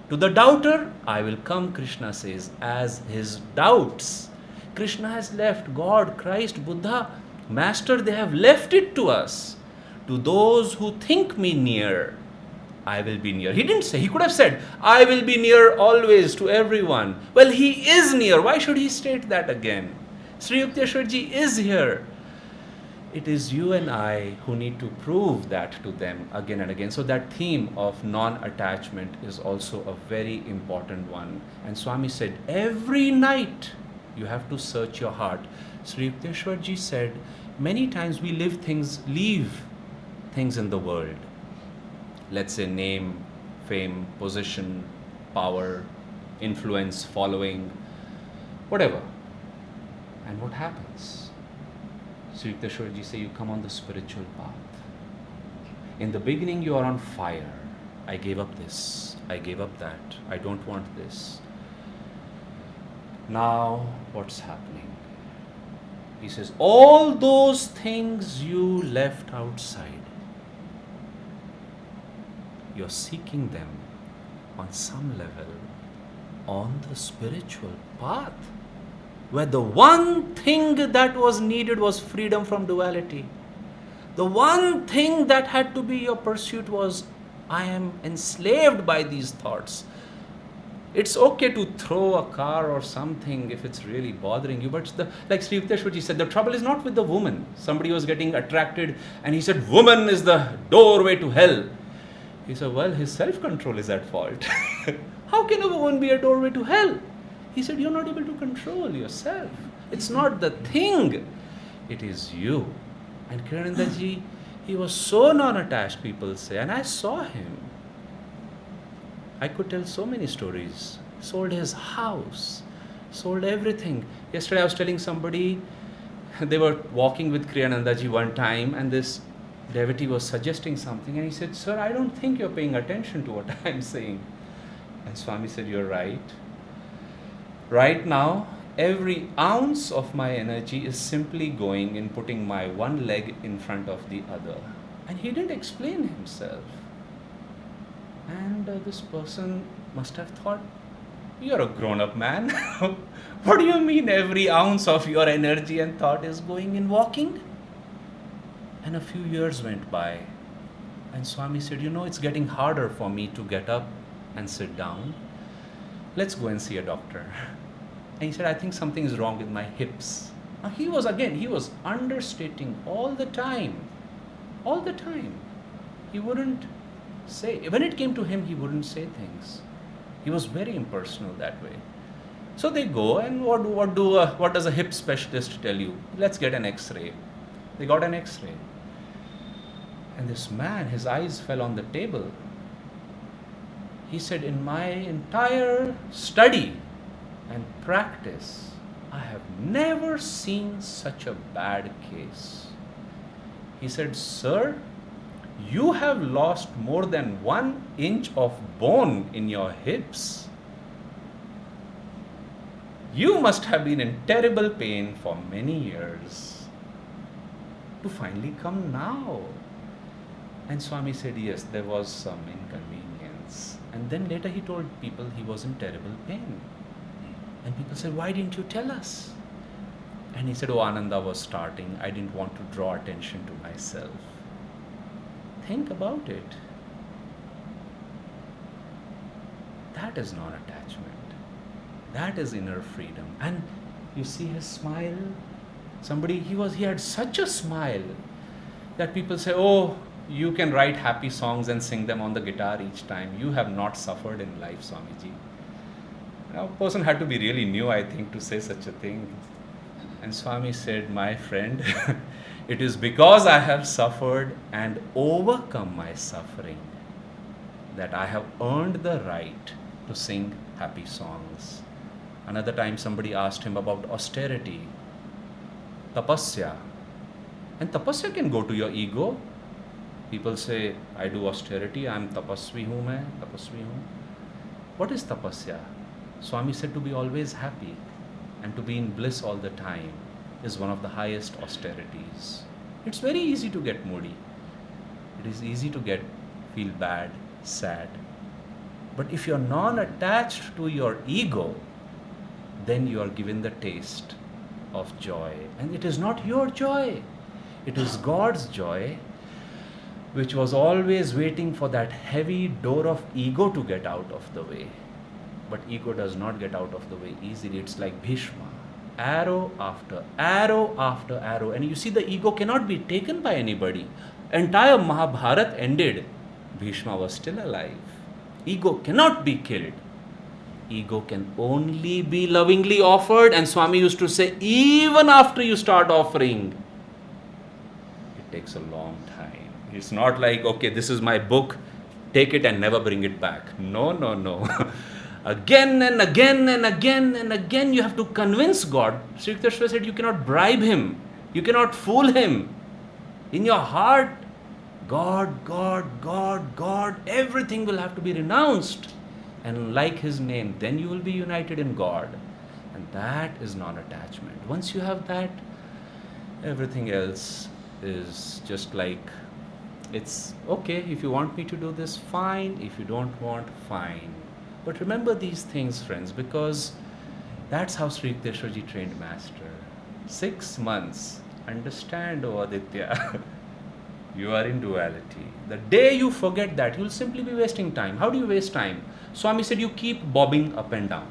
to the doubter, I will come, Krishna says, as his doubts. Krishna has left, God, Christ, Buddha, Master, they have left it to us. To those who think me near, I will be near. He didn't say, he could have said, I will be near always to everyone. Well, He is near. Why should He state that again? Sri Yukteswarji is here. It is you and I who need to prove that to them again and again. So that theme of non-attachment is also a very important one. And Swami said, every night you have to search your heart. Sri Yukteswarji said, many times we leave things in the world. Let's say name, fame, position, power, influence, following, whatever. And what happens? Sri Yukteswarji say, you come on the spiritual path. In the beginning you are on fire. I gave up this, I gave up that, I don't want this. Now what's happening? He says, all those things you left outside, you're seeking them on some level on the spiritual path, where the one thing that was needed was freedom from duality. The one thing that had to be your pursuit was, I am enslaved by these thoughts. It's okay to throw a car or something if it's really bothering you, but like Sri Yukteswarji said, the trouble is not with the woman. Somebody was getting attracted and he said, woman is the doorway to hell. He said, well, his self-control is at fault. How can a woman be a doorway to hell? He said, you're not able to control yourself. It's not the thing, it is you. And Anandaji, he was so non-attached, people say, and I saw him. I could tell so many stories. Sold his house, sold everything. Yesterday I was telling somebody, they were walking with Kriyanandaji one time, and this devotee was suggesting something, and he said, sir, I don't think you're paying attention to what I'm saying. And Swami said, you're right. Right now, every ounce of my energy is simply going in putting my one leg in front of the other. And he didn't explain himself. And this person must have thought, you're a grown-up man. What do you mean every ounce of your energy and thought is going in walking? And a few years went by. And Swami said, it's getting harder for me to get up and sit down. Let's go and see a doctor. And he said, I think something is wrong with my hips. Now he was understating all the time. All the time. He wouldn't say, when it came to him, he wouldn't say things. He was very impersonal that way. So they go, and what does a hip specialist tell you? Let's get an X-ray. They got an X-ray. And this man, his eyes fell on the table. He said, in my entire study and practice, I have never seen such a bad case. He said, sir, you have lost more than 1 inch of bone in your hips. You must have been in terrible pain for many years to finally come now. And Swami said, yes, there was some inconvenience. And then later he told people he was in terrible pain. And people said, why didn't you tell us? And he said, Ananda was starting. I didn't want to draw attention to myself. Think about it. That is non-attachment. That is inner freedom. And you see his smile. He had such a smile that people say, oh, you can write happy songs and sing them on the guitar each time. You have not suffered in life, Swamiji. Now, a person had to be really new, I think, to say such a thing. And Swami said, my friend, It is because I have suffered and overcome my suffering that I have earned the right to sing happy songs. Another time somebody asked him about austerity, tapasya. And tapasya can go to your ego. People say, I do austerity, I am tapasvi hu main, tapasvi hu. What is tapasya? Swami said to be always happy and to be in bliss all the time is one of the highest austerities. It's very easy to get moody. It is easy to feel bad, sad. But if you're non-attached to your ego, then you are given the taste of joy. And it is not your joy. It is God's joy, which was always waiting for that heavy door of ego to get out of the way. But ego does not get out of the way easily. It's like Bhishma. Arrow after arrow after arrow. And you see, the ego cannot be taken by anybody. Entire Mahabharata ended. Bhishma was still alive. Ego cannot be killed. Ego can only be lovingly offered. And Swami used to say, even after you start offering, it takes a long time. It's not like, okay, this is my book, take it and never bring it back. No, no, no. Again and again and again and again you have to convince God. Sri Yukteswar said you cannot bribe him. You cannot fool him. In your heart, God, God, God, God, everything will have to be renounced. And like his name, then you will be united in God. And that is non-attachment. Once you have that, everything else is just like, it's okay, if you want me to do this, fine. If you don't want, fine. But remember these things, friends, because that's how Sri Yukteswarji trained Master. 6 months. Understand, O Aditya, you are in duality. The day you forget that, you'll simply be wasting time. How do you waste time? Swami said you keep bobbing up and down.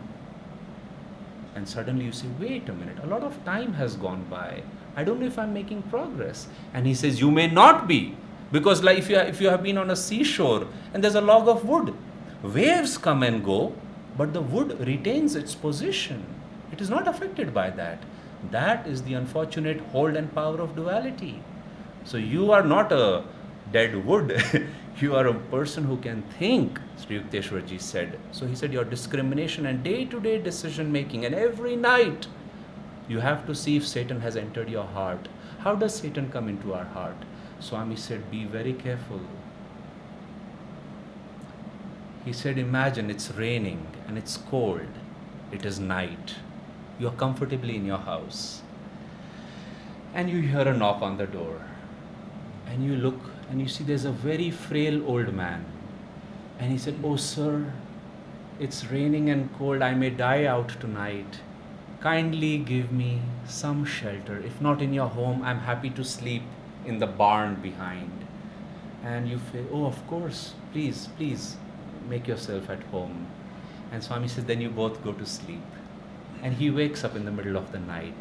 And suddenly you say, wait a minute, a lot of time has gone by. I don't know if I'm making progress. And he says, you may not be. Because like if you have been on a seashore and there's a log of wood, waves come and go, but the wood retains its position. It is not affected by that. That is the unfortunate hold and power of duality. So you are not a dead wood. You are a person who can think, Sri Yukteswarji said. So he said your discrimination and day-to-day decision making, and every night you have to see if Satan has entered your heart. How does Satan come into our heart? Swami said, be very careful. He said, imagine it's raining and it's cold. It is night. You are comfortably in your house. And you hear a knock on the door. And you look and you see there's a very frail old man. And he said, oh sir, it's raining and cold. I may die out tonight. Kindly give me some shelter. If not in your home, I'm happy to sleep in the barn behind. And you feel, oh, of course, please, please make yourself at home. And Swami says, then you both go to sleep. And he wakes up in the middle of the night,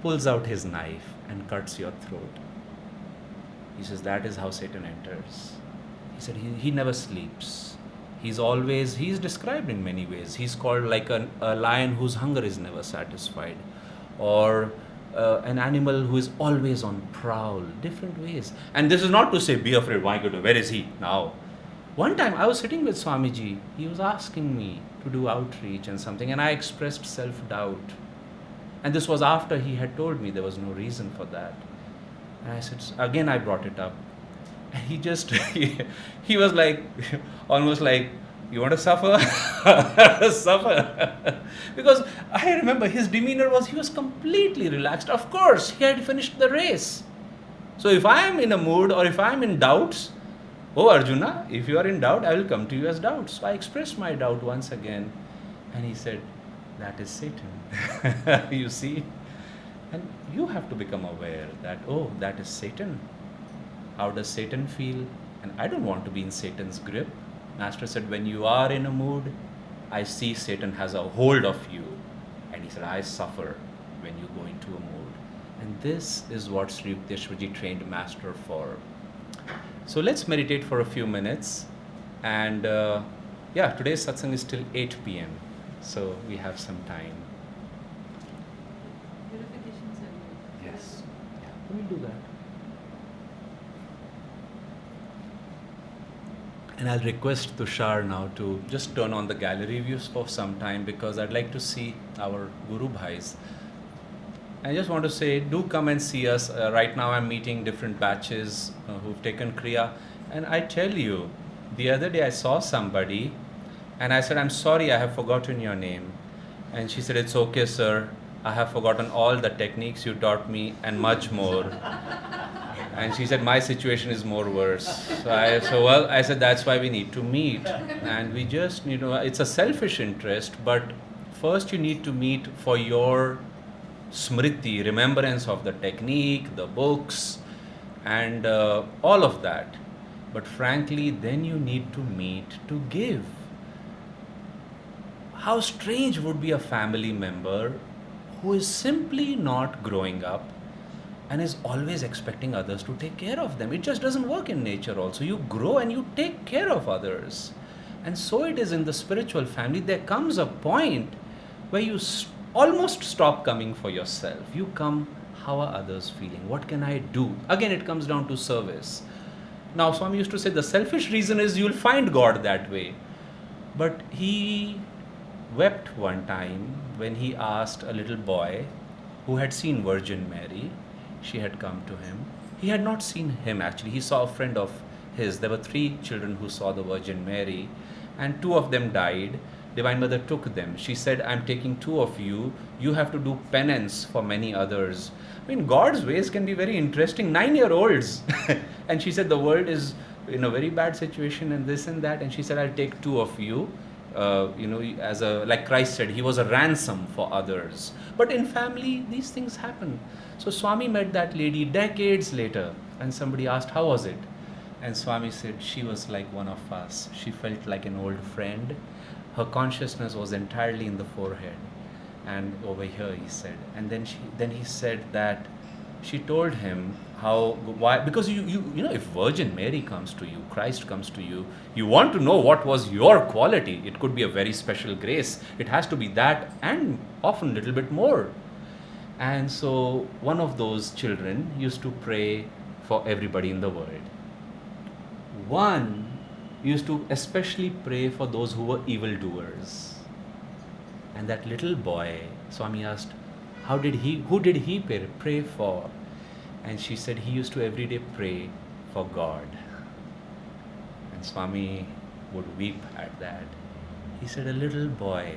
pulls out his knife and cuts your throat. He says, that is how Satan enters. He said, he never sleeps. He's described in many ways. He's called like a lion whose hunger is never satisfied. Or an animal who is always on prowl, different ways. And this is not to say, be afraid, my God, where is he now? One time I was sitting with Swamiji, he was asking me to do outreach and something, and I expressed self-doubt. And this was after he had told me there was no reason for that. And I said, again I brought it up. And he just, he was like, almost like, you want to suffer? Suffer. Because I remember his demeanor was, he was completely relaxed. Of course, he had finished the race. So if I am in a mood or if I am in doubts, oh Arjuna, if you are in doubt, I will come to you as doubts. So I expressed my doubt once again. And he said, that is Satan. You see? And you have to become aware that, oh, that is Satan. How does Satan feel? And I don't want to be in Satan's grip. Master said, when you are in a mood, I see Satan has a hold of you. And he said, I suffer when you go into a mood. And this is what Sri Yukteswarji trained Master for. So let's meditate for a few minutes. And today's satsang is till 8 p.m. So we have some time. Purification ceremony. Yes. Yeah, we'll do that. And I'll request Tushar now to just turn on the gallery views for some time, because I'd like to see our Guru Bhais. I just want to say, do come and see us. Right now I'm meeting different batches who've taken Kriya. And I tell you, the other day I saw somebody and I said, I'm sorry, I have forgotten your name. And she said, it's okay, sir. I have forgotten all the techniques you taught me and much more. And she said, my situation is more worse. Well, I said, that's why we need to meet. And we just, it's a selfish interest, but first you need to meet for your smriti, remembrance of the technique, the books, and all of that. But frankly, then you need to meet to give. How strange would be a family member who is simply not growing up and is always expecting others to take care of them. It just doesn't work in nature also. You grow and you take care of others. And so it is in the spiritual family. There comes a point where you almost stop coming for yourself. You come, how are others feeling? What can I do? Again, it comes down to service. Now, Swami used to say the selfish reason is you'll find God that way. But he wept one time when he asked a little boy who had seen Virgin Mary. She had come to him. He had not seen him actually. He saw a friend of his. There were 3 children who saw the Virgin Mary, and 2 of them died. Divine Mother took them. She said, I'm taking 2 of you. You have to do penance for many others. I mean, God's ways can be very interesting. 9-year-olds. And she said, the world is in a very bad situation and this and that. And she said, I'll take 2 of you. Like Christ said, he was a ransom for others. But in family, these things happen. So Swami met that lady decades later, and somebody asked, how was it? And Swami said, she was like one of us. She felt like an old friend. Her consciousness was entirely in the forehead and over here, he said. And then he said that she told him why, because you know, if Virgin Mary comes to you, Christ comes to you, you want to know what was your quality. It could be a very special grace. It has to be that and often a little bit more. And so one of those children used to pray for everybody in the world. One used to especially pray for those who were evildoers. And that little boy, Swami asked, who did he pray for? And she said he used to every day pray for God. And Swami would weep at that. He said, a little boy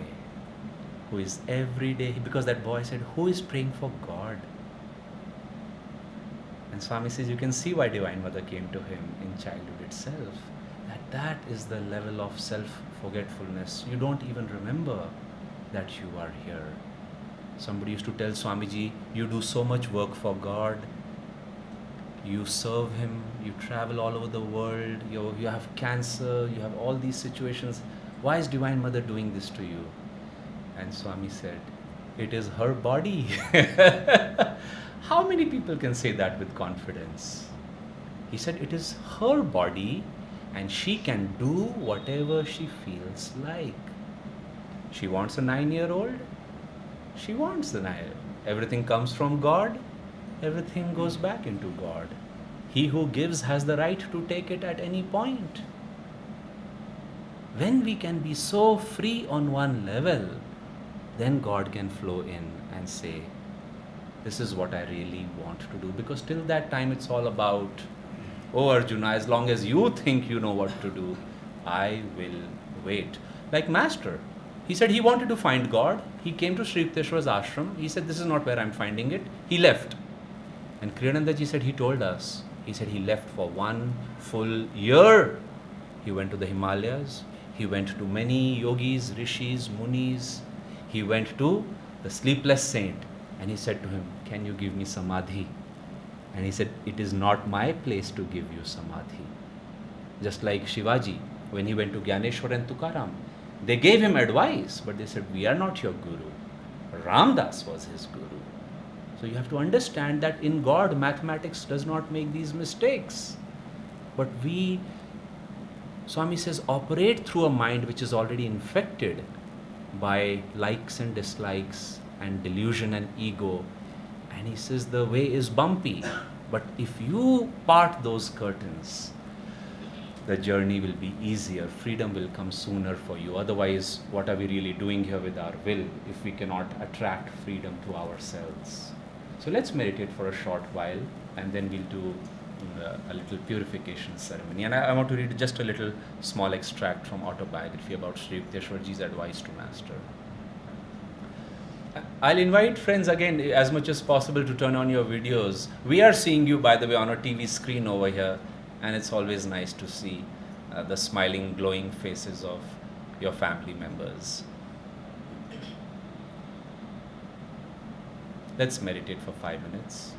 who is every day, because that boy said, who is praying for God? And Swami says, you can see why Divine Mother came to him in childhood itself. That is the level of self-forgetfulness. You don't even remember that you are here. Somebody used to tell Swamiji, you do so much work for God. You serve Him, you travel all over the world, you have cancer, you have all these situations. Why is Divine Mother doing this to you? And Swami said, it is her body. How many people can say that with confidence? He said, it is her body and she can do whatever she feels like. She wants a 9-year-old. She wants the 9-year-old. Everything comes from God. Everything goes back into God. He who gives has the right to take it at any point. When we can be so free on one level, then God can flow in and say, this is what I really want to do. Because till that time it's all about, oh Arjuna, as long as you think you know what to do, I will wait. Like Master, he said he wanted to find God. He came to Sri Yukteswar's ashram. He said, this is not where I'm finding it. He left. And Kriyanandaji said, he told us. He said he left for 1 full year. He went to the Himalayas. He went to many yogis, rishis, munis. He went to the sleepless saint. And he said to him, can you give me samadhi? And he said, it is not my place to give you samadhi. Just like Shivaji, when he went to Gyaneshwar and Tukaram, they gave him advice, but they said, we are not your guru. Ramdas was his guru. So you have to understand that in God, mathematics does not make these mistakes. But we, Swami says, operate through a mind which is already infected by likes and dislikes and delusion and ego. And he says the way is bumpy. But if you part those curtains, the journey will be easier. Freedom will come sooner for you. Otherwise, what are we really doing here with our will if we cannot attract freedom to ourselves? So let's meditate for a short while, and then we'll do a little purification ceremony. And I want to read just a little small extract from Autobiography about Sri Yukteswarji's advice to Master. I'll invite friends again as much as possible to turn on your videos. We are seeing you, by the way, on a TV screen over here, and it's always nice to see the smiling, glowing faces of your family members. Let's meditate for 5 minutes.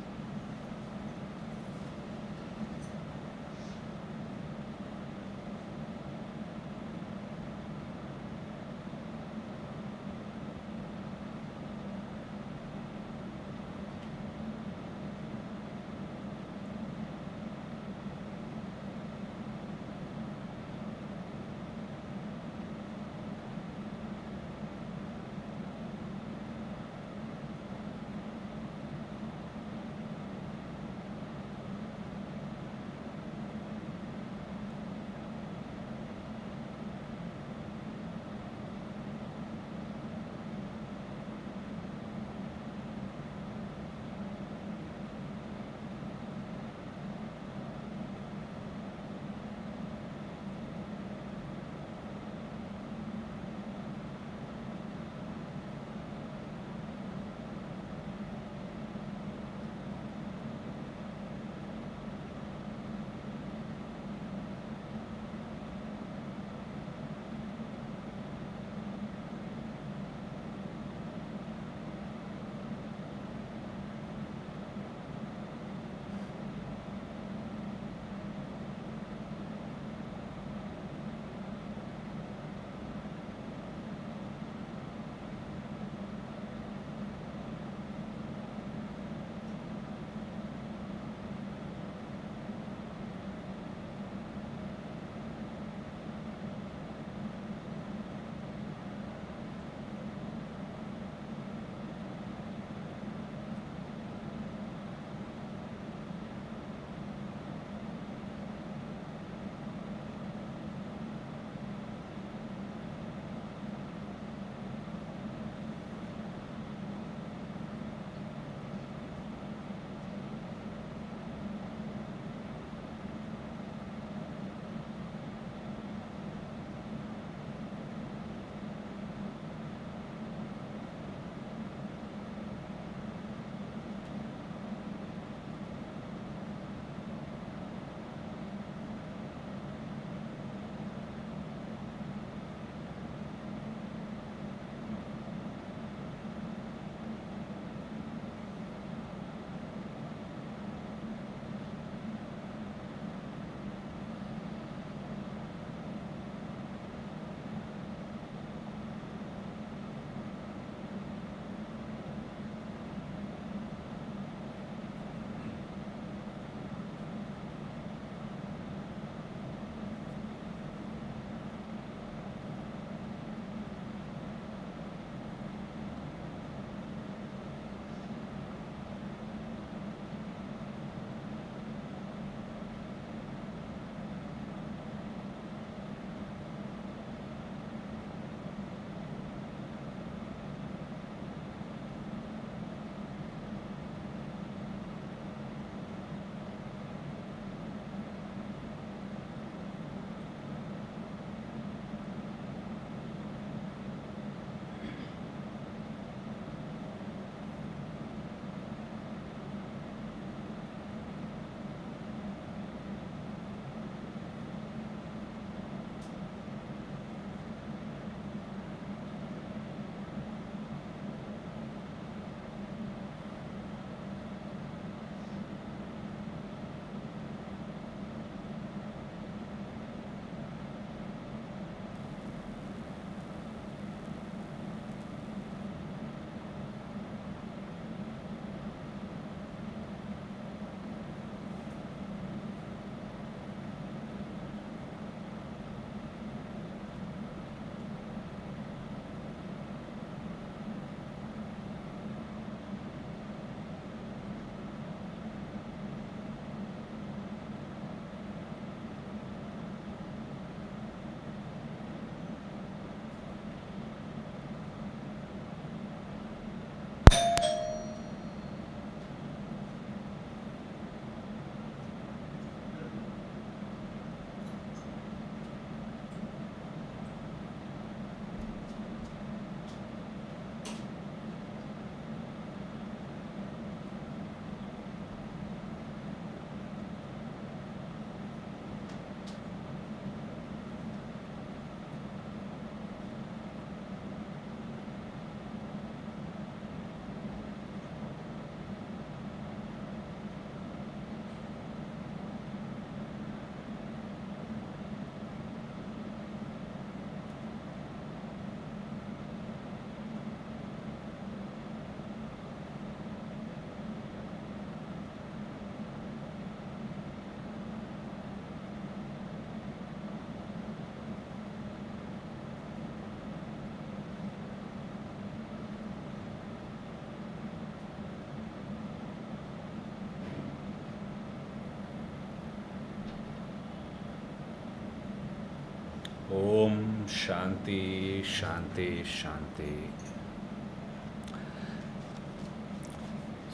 Om Shanti, Shanti, Shanti.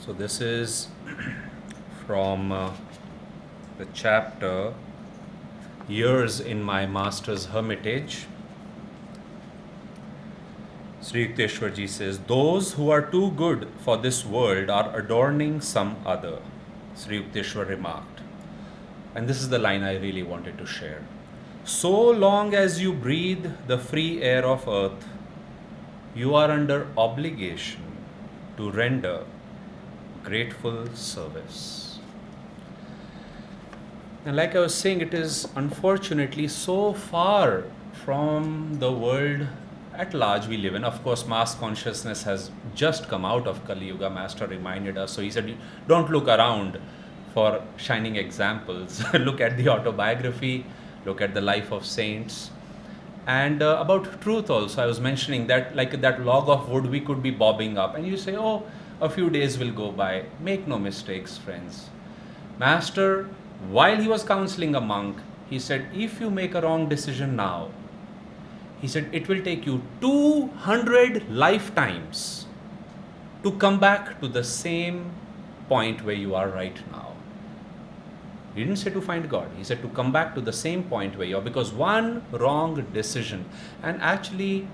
So this is from the chapter Years in My Master's Hermitage. Sri Yukteswarji says, those who are too good for this world are adorning some other. Sri Yukteswar remarked. And this is the line I really wanted to share. So long as you breathe the free air of earth, you are under obligation to render grateful service. And like I was saying, it is unfortunately so far from the world at large we live in. Of course, mass consciousness has just come out of Kali Yuga. Master reminded us. So he said, don't look around for shining examples. Look at the autobiography, look at the life of saints. And about truth also, I was mentioning that like that log of wood, we could be bobbing up. And you say, oh, a few days will go by. Make no mistakes, friends. Master, while he was counseling a monk, he said, if you make a wrong decision now, he said, it will take you 200 lifetimes to come back to the same point where you are right now. He didn't say to find God. He said to come back to the same point where you are, because one wrong decision. And actually,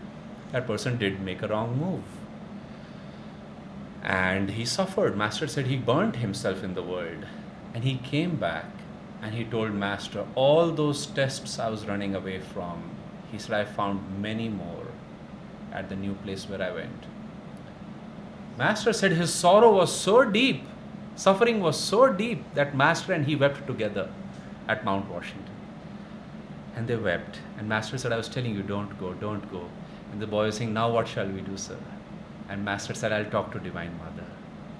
that person did make a wrong move. And he suffered. Master said he burnt himself in the world. And he came back and he told Master, all those tests I was running away from, he said, I found many more at the new place where I went. Master said his sorrow was so deep, suffering was so deep, that Master and he wept together at Mount Washington. And they wept. And Master said, I was telling you, don't go, don't go. And the boy was saying, now what shall we do, sir? And Master said, I'll talk to Divine Mother.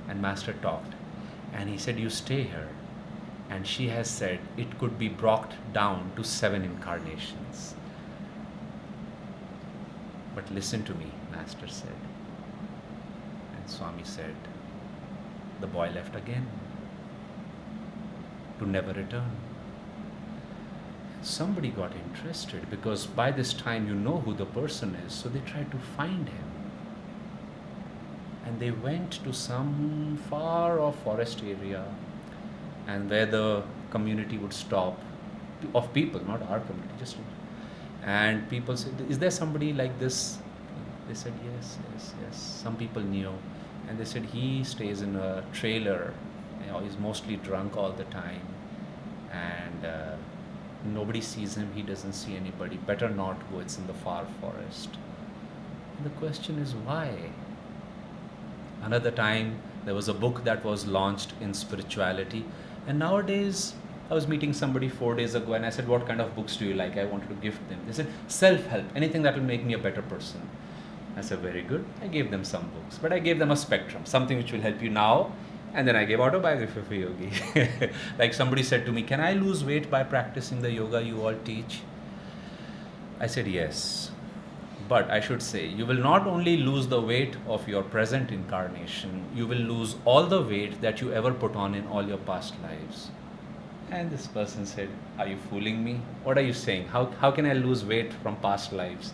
And Master talked. And he said, you stay here. And she has said, it could be brought down to 7 incarnations. But listen to me, Master said. And Swami said, the boy left again to never return. Somebody got interested, because by this time you know who the person is, so they tried to find him. And they went to some far off forest area, and where the community would stop, of people, not our community, just. And people said, is there somebody like this? They said, yes, yes, yes. Some people knew. And they said, he stays in a trailer. You know, he's mostly drunk all the time. And nobody sees him. He doesn't see anybody. Better not go. It's in the far forest. And the question is, why? Another time, there was a book that was launched in spirituality. And nowadays, I was meeting somebody 4 days ago, and I said, what kind of books do you like? I wanted to gift them. They said, self-help, anything that will make me a better person. I said, very good. I gave them some books, but I gave them a spectrum, something which will help you now. And then I gave Autobiography for Yogi. Like somebody said to me, can I lose weight by practicing the yoga you all teach? I said, yes. But I should say, you will not only lose the weight of your present incarnation, you will lose all the weight that you ever put on in all your past lives. And this person said, are you fooling me? What are you saying? How can I lose weight from past lives?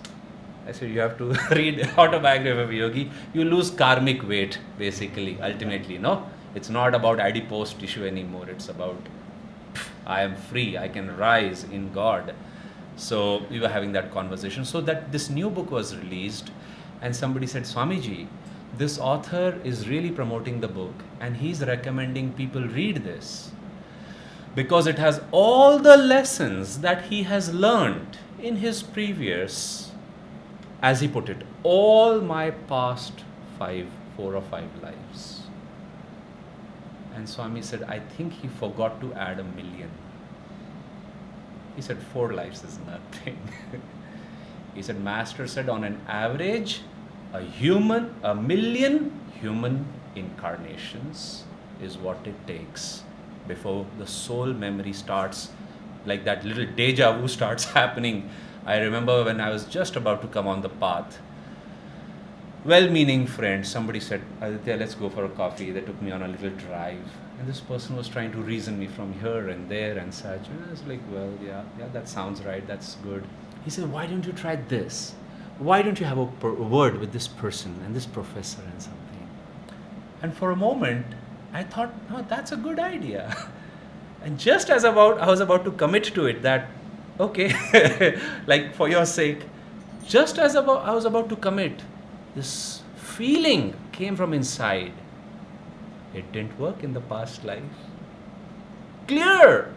I said, you have to read Autobiography of Yogi. You lose karmic weight, basically, ultimately, no? It's not about adipose tissue anymore. It's about, I am free. I can rise in God. So we were having that conversation. So that this new book was released, and somebody said, Swamiji, this author is really promoting the book, and he's recommending people read this, because it has all the lessons that he has learned in his previous, as he put it, all my past 4 or 5 lives. And Swami said, I think he forgot to add 1 million. He said, 4 lives is nothing. He said, Master said, on an average, 1 million human incarnations is what it takes before the soul memory starts, like that little deja vu starts happening. I remember when I was just about to come on the path, well-meaning friend, somebody said, Aditya, let's go for a coffee. They took me on a little drive. And this person was trying to reason me from here and there and such. And I was like, well, yeah, that sounds right. That's good. He said, why don't you try this? Why don't you have a word with this person and this professor and something? And for a moment, I thought, no, that's a good idea. And just as I was about to commit to it, that, okay, like for your sake, just as I was about to commit, this feeling came from inside. It didn't work in the past life. Clear!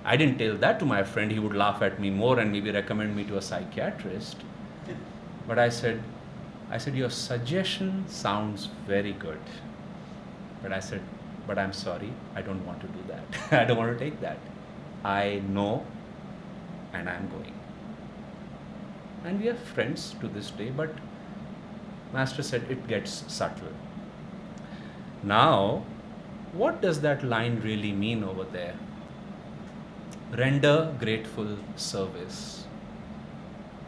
I didn't tell that to my friend. He would laugh at me more and maybe recommend me to a psychiatrist. But I said, your suggestion sounds very good. But I said, but I'm sorry, I don't want to do that. I don't want to take that. I know and I'm going. And we are friends to this day, but Master said it gets subtle. Now, what does that line really mean over there? Render grateful service.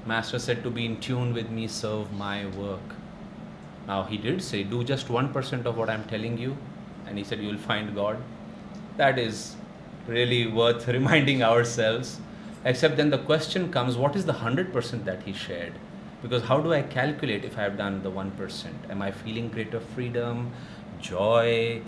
Master said to be in tune with me, serve my work. Now he did say, do just 1% of what I'm telling you, and he said you will find God. That is really worth reminding ourselves. Except then the question comes, what is the 100% that he shared? Because how do I calculate if I have done the 1%? Am I feeling greater freedom, joy,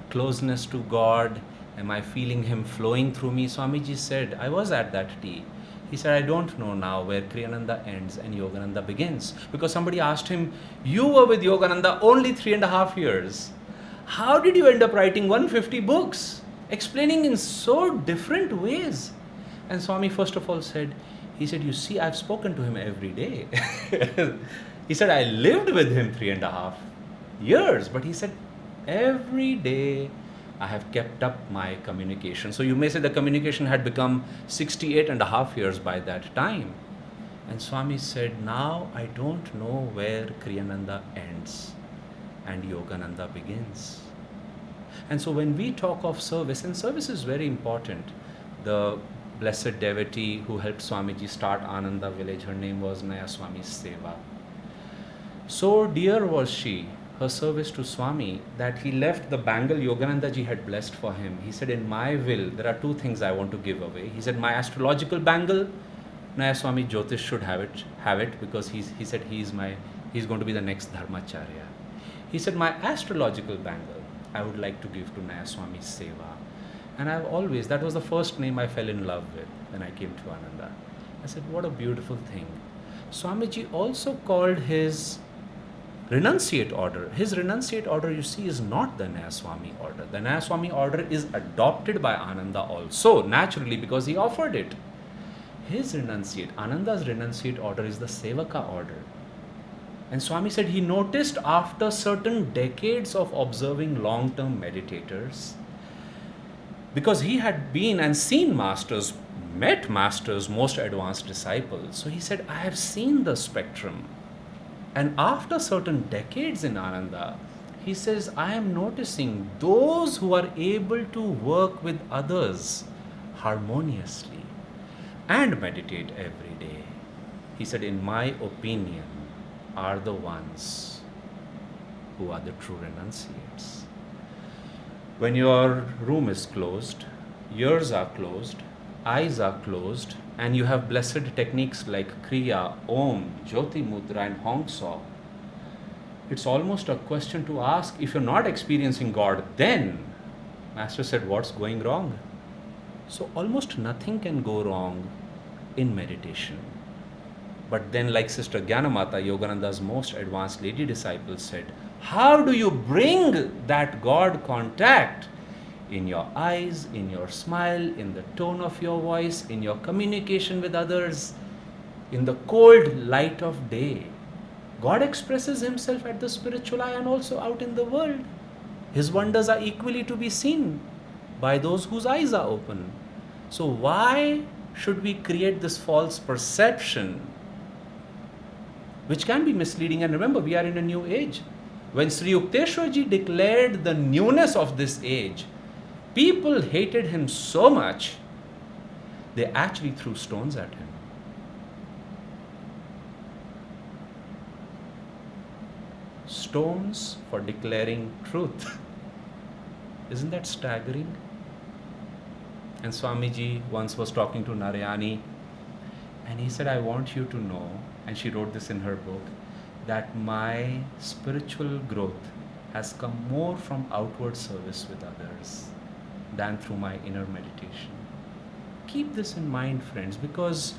closeness to God? Am I feeling Him flowing through me? Swamiji said, I was at that tea. He said, I don't know now where Kriyananda ends and Yogananda begins. Because somebody asked him, you were with Yogananda only 3.5 years. How did you end up writing 150 books? Explaining in so different ways. And Swami first of all said, he said, you see, I've spoken to him every day. He said, I lived with him 3.5 years. But he said, every day I have kept up my communication. So you may say the communication had become 68.5 years by that time. And Swami said, now I don't know where Kriyananda ends and Yogananda begins. And so when we talk of service, and service is very important. The blessed devotee who helped Swamiji start Ananda village, her name was Nayaswami Seva. So dear was she, her service to Swami, that he left the bangle Yogananda ji had blessed for him. He said, in my will, there are 2 things I want to give away. He said, my astrological bangle, Nayaswami Jyotish should have it because he said he's going to be the next Dharmacharya. He said, my astrological bangle, I would like to give to Nayaswami Seva. And I've always, that was the first name I fell in love with when I came to Ananda. I said, what a beautiful thing. Swamiji also called his renunciate order. His renunciate order, you see, is not the Nayaswami order. The Nayaswami order is adopted by Ananda also, naturally, because he offered it. His renunciate, Ananda's renunciate order is the Sevaka order. And Swami said he noticed after certain decades of observing long-term meditators, because he had been and seen masters, met masters, most advanced disciples. So he said, I have seen the spectrum. And after certain decades in Ananda, he says, I am noticing those who are able to work with others harmoniously and meditate every day. He said, in my opinion, are the ones who are the true renunciates. When your room is closed, ears are closed, eyes are closed, and you have blessed techniques like Kriya, Om, Jyoti Mudra, and Hong Saw, it's almost a question to ask, if you're not experiencing God, then Master said, what's going wrong? So almost nothing can go wrong in meditation. But then, like Sister Gyanamata, Yogananda's most advanced lady disciple, said, how do you bring that God contact? In your eyes, in your smile, in the tone of your voice, in your communication with others, in the cold light of day. God expresses Himself at the spiritual eye and also out in the world. His wonders are equally to be seen by those whose eyes are open. So why should we create this false perception, which can be misleading? And remember, we are in a new age. When Sri Yukteswarji declared the newness of this age, people hated him so much, they actually threw stones at him. Stones for declaring truth. Isn't that staggering? And Swamiji once was talking to Narayani And he said, I want you to know, and she wrote this in her book, that my spiritual growth has come more from outward service with others than through my inner meditation. Keep this in mind, friends, because,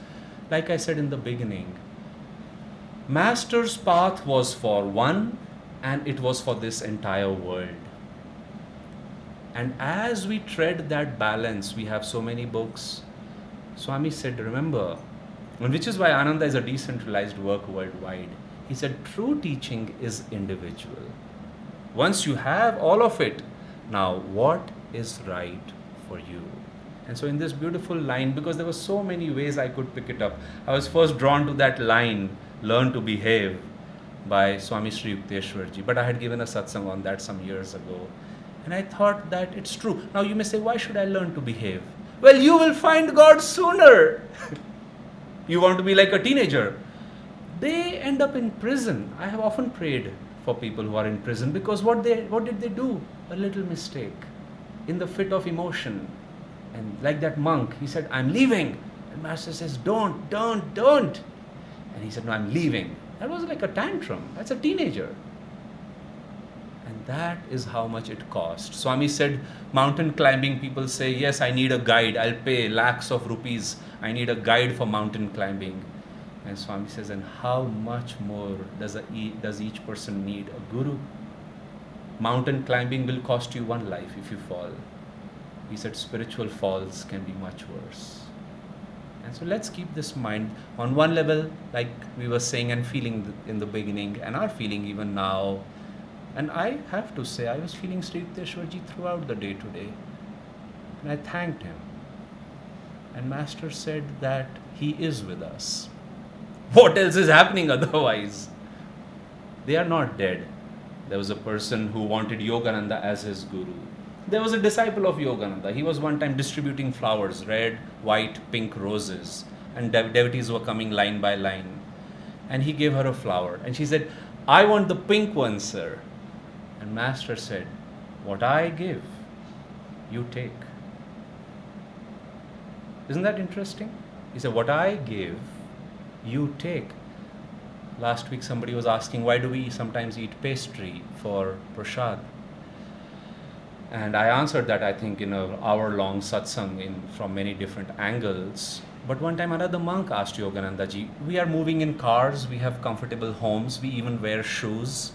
like I said in the beginning, Master's path was for one, and it was for this entire world. And as we tread that balance, we have so many books. Swami said, remember, and which is why Ananda is a decentralized work worldwide. He said, true teaching is individual. Once you have all of it, now what is right for you? And so in this beautiful line, because there were so many ways I could pick it up, I was first drawn to that line, learn to behave, by Swami Sri Yukteswarji. But I had given a satsang on that some years ago. And I thought that it's true. Now you may say, why should I learn to behave? Well, you will find God sooner. You want to be like a teenager. They end up in prison. I have often prayed for people who are in prison, because what did they do? A little mistake in the fit of emotion. And like that monk, he said, I'm leaving. And Master says, don't. And he said, no, I'm leaving. That was like a tantrum. That's a teenager. And that is how much it cost. Swami said, mountain climbing, people say, yes, I need a guide. I'll pay lakhs of rupees. I need a guide for mountain climbing. And Swami says, and how much more does each person need a guru? Mountain climbing will cost you one life if you fall. He said, spiritual falls can be much worse. And so let's keep this in mind. On one level, like we were saying and feeling in the beginning, and are feeling even now, and I have to say, I was feeling Sri Yukteswarji throughout the day today. And I thanked him. And Master said that he is with us. What else is happening otherwise? They are not dead. There was a person who wanted Yogananda as his guru. There was a disciple of Yogananda. He was one time distributing flowers, red, white, pink roses. And devotees were coming line by line. And he gave her a flower. And she said, I want the pink one, sir. And Master said, what I give, you take. Isn't that interesting? He said, what I give, you take. Last week somebody was asking, why do we sometimes eat pastry for prasad? And I answered that, I think, in an hour-long satsang from many different angles. But one time another monk asked Yogananda ji, we are moving in cars, we have comfortable homes, we even wear shoes.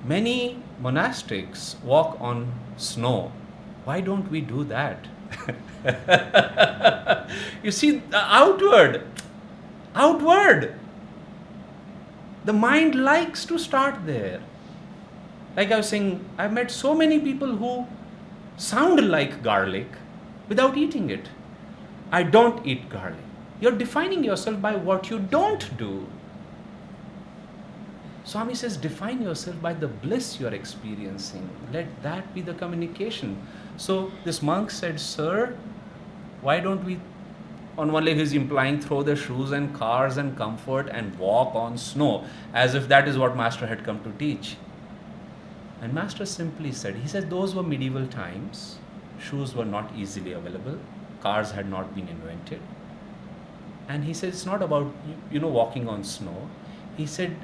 Many monastics walk on snow. Why don't we do that? You see, outward. The mind likes to start there. Like I was saying, I've met so many people who sound like garlic without eating it. I don't eat garlic. You're defining yourself by what you don't do. Swami says, define yourself by the bliss you're experiencing. Let that be the communication. So this monk said, sir, why don't we, on one leg he's implying, throw the shoes and cars and comfort and walk on snow, as if that is what Master had come to teach. And Master simply said, he said, those were medieval times. Shoes were not easily available. Cars had not been invented. And he said, it's not about, walking on snow. He said,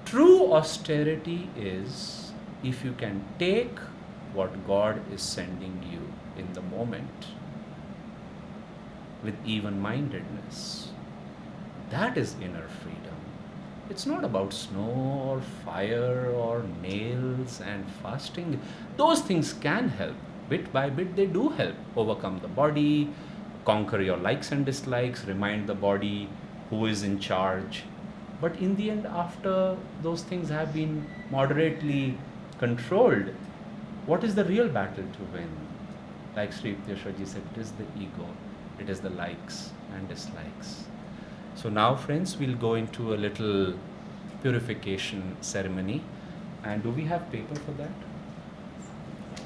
true austerity is if you can take what God is sending you in the moment with even-mindedness. That is inner freedom. It's not about snow or fire or nails and fasting. Those things can help. Bit by bit, they do help. Overcome the body, conquer your likes and dislikes, remind the body who is in charge. But in the end, after those things have been moderately controlled, what is the real battle to win? Like Sri Yukteswarji said, it is the ego. It is the likes and dislikes. So now, friends, we'll go into a little purification ceremony. And do we have paper for that? Okay.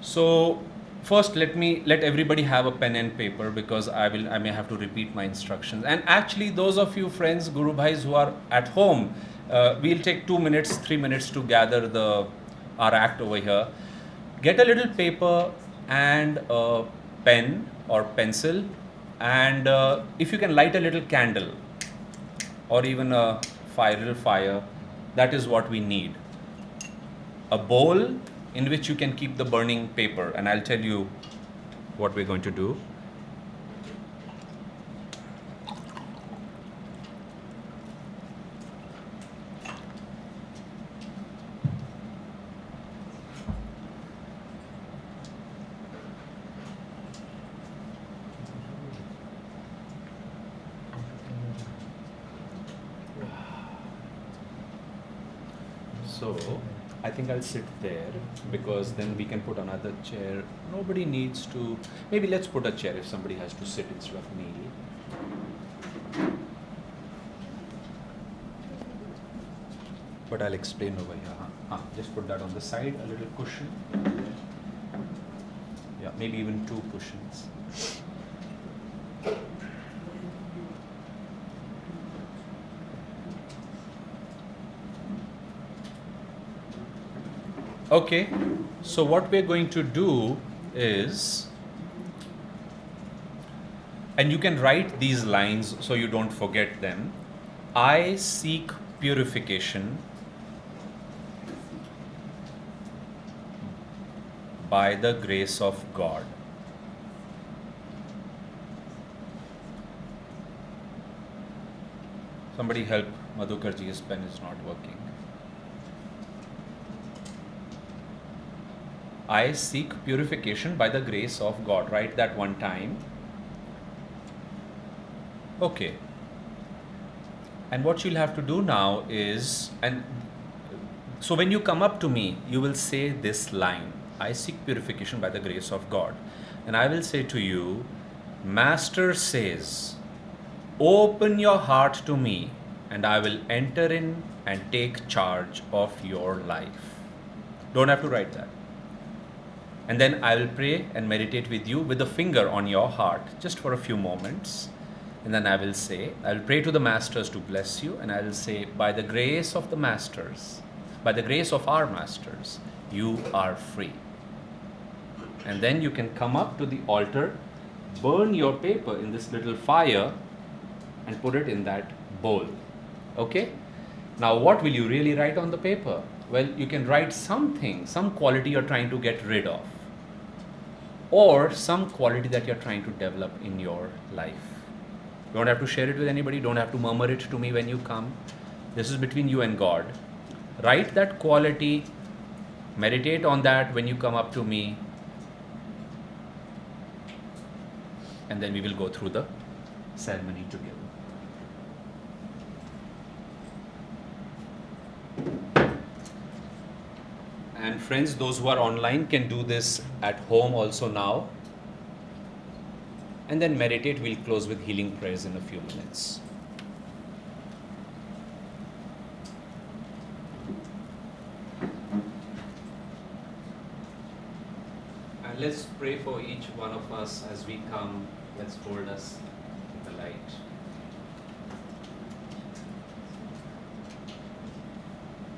So first, let everybody have a pen and paper, because I may have to repeat my instructions. And actually, those of you friends, Guru Bhais, who are at home, we'll take 2 minutes, 3 minutes to gather our act over here. Get a little paper, and a pen or pencil, and if you can light a little candle or even a little fire, that is what we need. A bowl in which you can keep the burning paper, and I'll tell you what we're going to do. So I think I'll sit there, because then we can put another chair. Nobody needs to. Maybe let's put a chair if somebody has to sit instead of kneel. But I'll explain over here. Just put that on the side, a little cushion. Yeah, maybe even 2 cushions. Okay, so what we're going to do is, and you can write these lines so you don't forget them. I seek purification by the grace of God. Somebody help Madhukarji, his pen is not working. I seek purification by the grace of God. Write that one time. Okay. And what you'll have to do now is, and so when you come up to me, you will say this line, I seek purification by the grace of God. And I will say to you, Master says, open your heart to me, and I will enter in and take charge of your life. Don't have to write that. And then I will pray and meditate with you with the finger on your heart, just for a few moments. And then I will say, I will pray to the masters to bless you, and I will say, by the grace of the masters, by the grace of our masters, you are free. And then you can come up to the altar, burn your paper in this little fire, and put it in that bowl. Okay? Now what will you really write on the paper? Well, you can write something, some quality you're trying to get rid of, or some quality that you're trying to develop in your life. You don't have to share it with anybody, don't have to murmur it to me when you come. This is between you and God. Write that quality, meditate on that when you come up to me, and then we will go through the ceremony together. And friends, those who are online can do this at home also now. And then meditate. We'll close with healing prayers in a few minutes. And let's pray for each one of us as we come. Let's hold us with the light.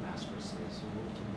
Master says, open